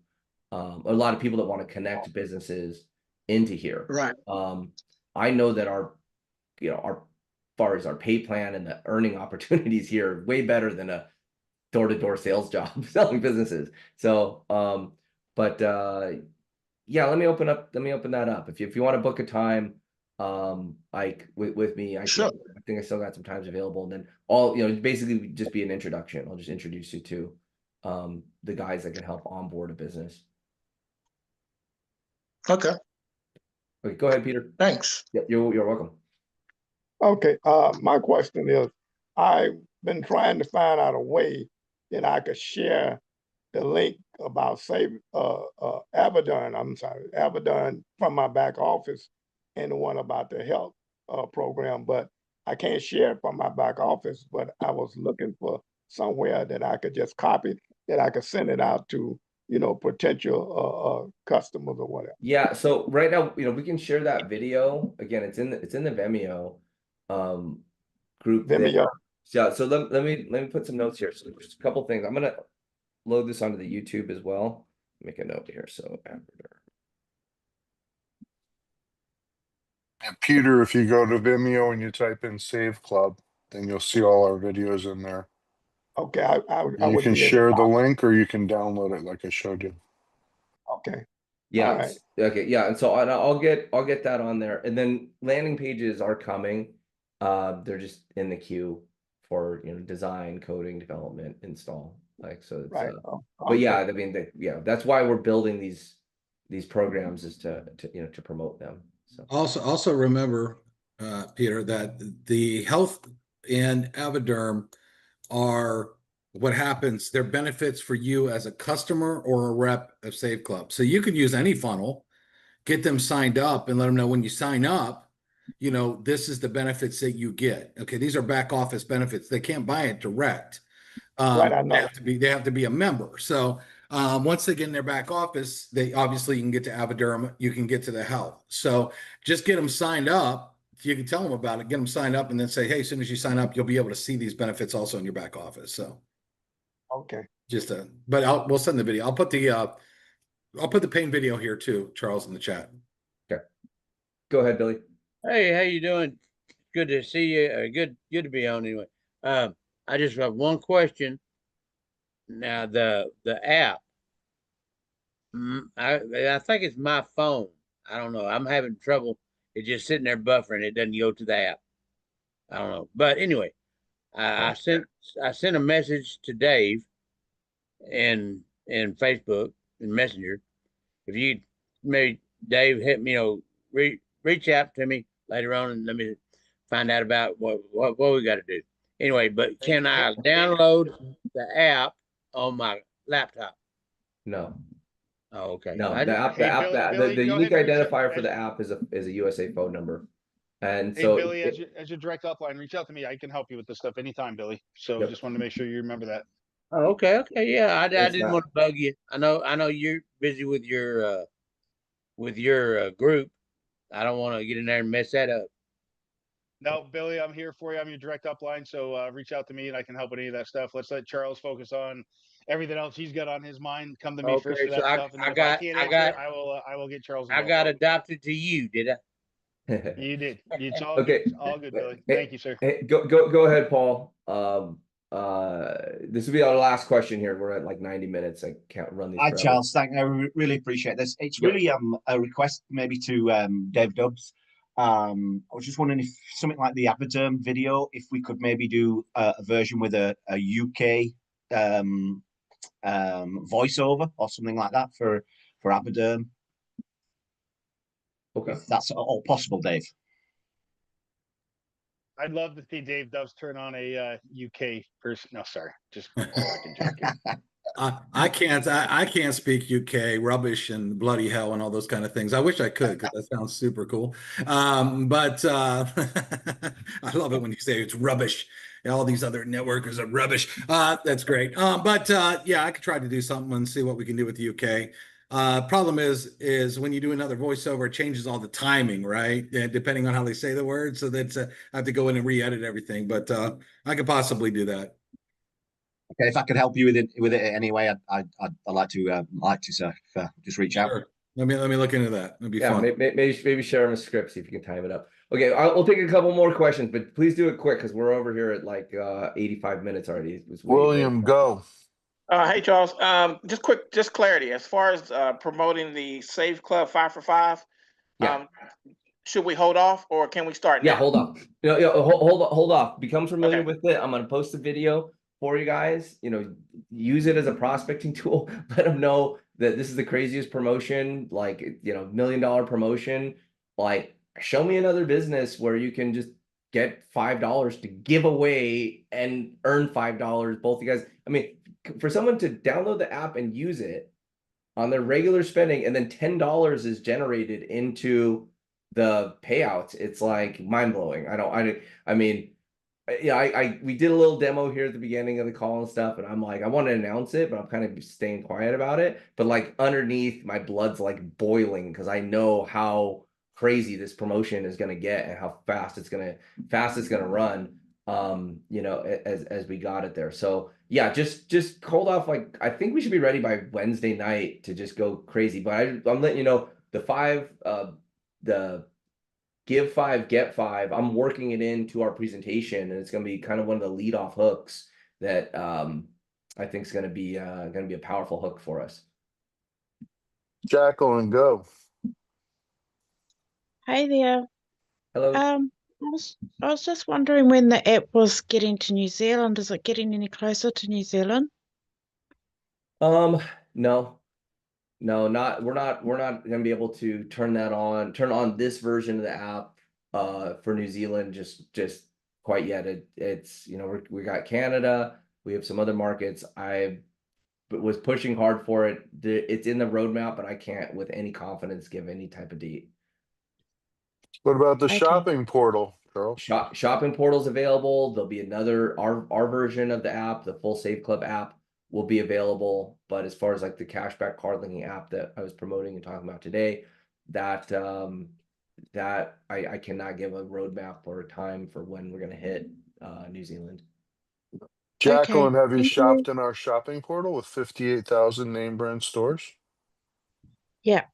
a lot of people that want to connect businesses into here. Right. I know that our far as our pay plan and the earning opportunities here are way better than a door-to-door sales job selling businesses. So, yeah, let me open that up. If you want to book a time, like with me, Sure. I think I still got some times available, and then basically just be an introduction. I'll just introduce you to the guys that can help onboard a business. Okay. Okay, go ahead, Peter. Thanks. Yep, you're welcome. Okay, my question is, I've been trying to find out a way that I could share the link about Abaddon from my back office and the one about the health program, but I can't share it from my back office, but I was looking for somewhere that I could just copy, that I could send it out to, potential customers or whatever. Yeah, so right now, we can share that video. Again, it's in the Vimeo group there. Vimeo. Yeah, so let me put some notes here. So just a couple things. I'm gonna load this onto the YouTube as well. Make a note here. So And Peter, if you go to Vimeo and you type in Save Club, then you'll see all our videos in there. Okay, And you can share the link or you can download it like I showed you. Okay. yeah, All right. okay, yeah, and so I'll get that on there, and then landing pages are coming. They're just in the queue for design, coding, development, install. Like, so it's Right. but yeah, I mean, that's why we're building these programs, is to promote them. So Also remember, Peter, that the health and Avoderm are what happens. They're benefits for you as a customer or a rep of Save Club. So you could use any funnel, get them signed up, and let them know when you sign up, this is the benefits that you get. Okay, these are back office benefits. They can't buy it direct. Right, I know. They have to be a member. So once they get in their back office, they obviously you can get to Avoderm, you can get to the health. So just get them signed up. If you can tell them about it, get them signed up, and then say, hey, as soon as you sign up, you'll be able to see these benefits also in your back office. So Okay. just but we'll send the video. I'll put the pain video here too, Charles, in the chat. Okay. Go ahead, Billy. Hey, how you doing? Good to see you. Good to be on anyway. I just have one question. Now the app. I think it's my phone. I don't know. I'm having trouble. It's just sitting there buffering. It doesn't go to the app. I don't know. But anyway, I sent a message to Dave in Facebook and Messenger. If you maybe Dave hit me, reach out to me later on and let me find out about what we got to do. Anyway, but can I download the app on my laptop? No. Oh, okay. No, I the just- app, Hey, Billy, the go unique ahead and reach out- identifier for the app is a USA phone number. And Hey, so Billy, as your direct upline, reach out to me. I can help you with this stuff anytime, Billy. So Yep. just wanted to make sure you remember that. Oh, okay, yeah. I It's didn't not- want to bug you. I know you're busy with your group. I don't want to get in there and mess that up. No, Billy, I'm here for you. I'm your direct upline. So reach out to me and I can help with any of that stuff. Let's let Charles focus on everything else he's got on his mind. Come to me first for Okay, that so stuff. And then if I can't answer, I will get Charles I involved. got adopted to you, did I? You did. It's all Okay. good. It's all good, Billy. Thank you, sir. Hey, go ahead, Paul. This will be our last question here. We're at like 90 minutes. I can't run these. Hi, forever. Charles. I really appreciate this. It's Yep. really a request maybe to Dave Dubs. I was just wondering if something like the Avoderm video, if we could maybe do a version with a UK voiceover or something like that for Avoderm. Okay. If that's all possible, Dave. I'd love to see Dave Doves turn on a UK person. No, sorry, just fucking joking. I can't speak UK rubbish and bloody hell and all those kind of things. I wish I could, because that sounds super cool. But I love it when you say it's rubbish. All these other networkers are rubbish. That's great. But yeah, I could try to do something and see what we can do with the UK. Problem is when you do another voiceover, it changes all the timing, right? Depending on how they say the word. So that's I have to go in and re-edit everything. But I could possibly do that. Okay, if I could help you with it anyway, I'd like to sir. Just reach out. Sure. Let me look into that. It'd be Yeah, fun. maybe share them a script, see if you can time it up. Okay, we'll take a couple more questions, but please do it quick because we're over here at like 85 minutes already. William, go. Hey, Charles. Just clarity. As far as promoting the Save Club 5 for 5, should we hold off or can we start now? Yeah, hold off. Hold off. Become familiar with it. I'm gonna post a video for you guys. Use it as a prospecting tool. Let them know that this is the craziest promotion, like $1 million promotion. Like, show me another business where you can just get $5 to give away and earn $5. Both you guys. I mean, for someone to download the app and use it on their regular spending, and then $10 is generated into the payouts, it's like mind blowing. I mean, we did a little demo here at the beginning of the call and stuff, and I'm like, I want to announce it, but I'm kind of staying quiet about it. But like underneath, my blood's like boiling because I know how crazy this promotion is going to get and how fast it's going to run. As we got it there. So yeah, just hold off. Like, I think we should be ready by Wednesday night to just go crazy. But I'm letting you know the give 5, get 5. I'm working it into our presentation, and it's going to be kind of one of the lead off hooks that I think is going to be a powerful hook for us. Jacqueline, go. Hey there. Hello. I was just wondering when the app was getting to New Zealand. Is it getting any closer to New Zealand? No, we're not gonna be able to turn on this version of the app for New Zealand just quite yet. It's we got Canada, we have some other markets. I was pushing hard for it. It's in the roadmap, but I can't with any confidence give any type of date. What about the shopping portal? Charles? Shopping portal's available. There'll be another our version of the app, the full Save Club app will be available. But as far as like the cashback card linking app that I was promoting and talking about today, that I cannot give a roadmap or a time for when we're gonna hit New Zealand. Jacqueline, have you thank shopped you. in our shopping portal with 58,000 name brand stores? Yeah.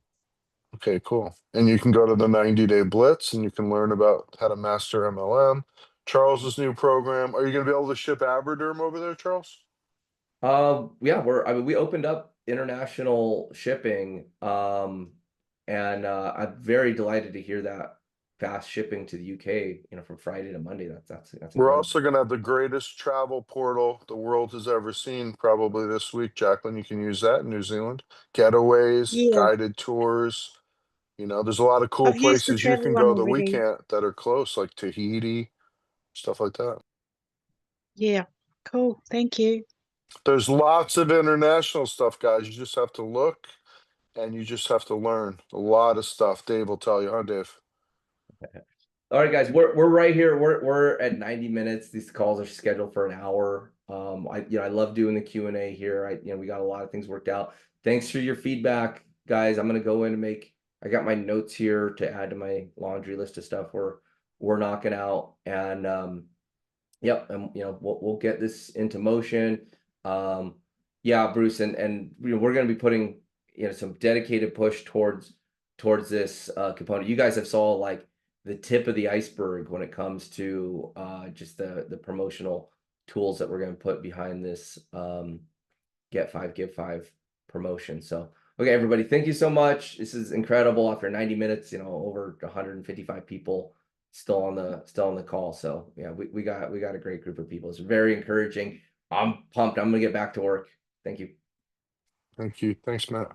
Okay, cool. And you can go to the 90-day blitz and you can learn about how to master MLM. Charles's new program. Are you going to be able to ship Aberderm over there, Charles? Yeah, we opened up international shipping, and I'm very delighted to hear that fast shipping to the UK, from Friday to Monday. That's We're incredible. also going to have the greatest travel portal the world has ever seen probably this week. Jacqueline, you can use that in New Zealand. Getaways, Yeah. guided tours. There's a lot of cool I've used the places you travel can one go that we already. can't, that are close, like Tahiti, stuff like that. Yeah. Cool. Thank you. There's lots of international stuff, guys. You just have to look and you just have to learn a lot of stuff. Dave will tell you, huh, Dave? All right, guys, we're right here. We're at 90 minutes. These calls are scheduled for an hour. I love doing the Q&A here. We got a lot of things worked out. Thanks for your feedback, guys. I'm gonna go in and I got my notes here to add to my laundry list of stuff we're knocking out. And yep, and we'll get this into motion. Yeah, Bruce, and we're gonna be putting some dedicated push towards this component. You guys have saw like the tip of the iceberg when it comes to just the promotional tools that we're going to put behind this Get 5 Give 5 promotion. So okay, everybody, thank you so much. This is incredible. After 90 minutes, over 155 people still on the call. So yeah, we got a great group of people. It's very encouraging. I'm pumped. I'm gonna get back to work. Thank you. Thank you. Thanks, Matt.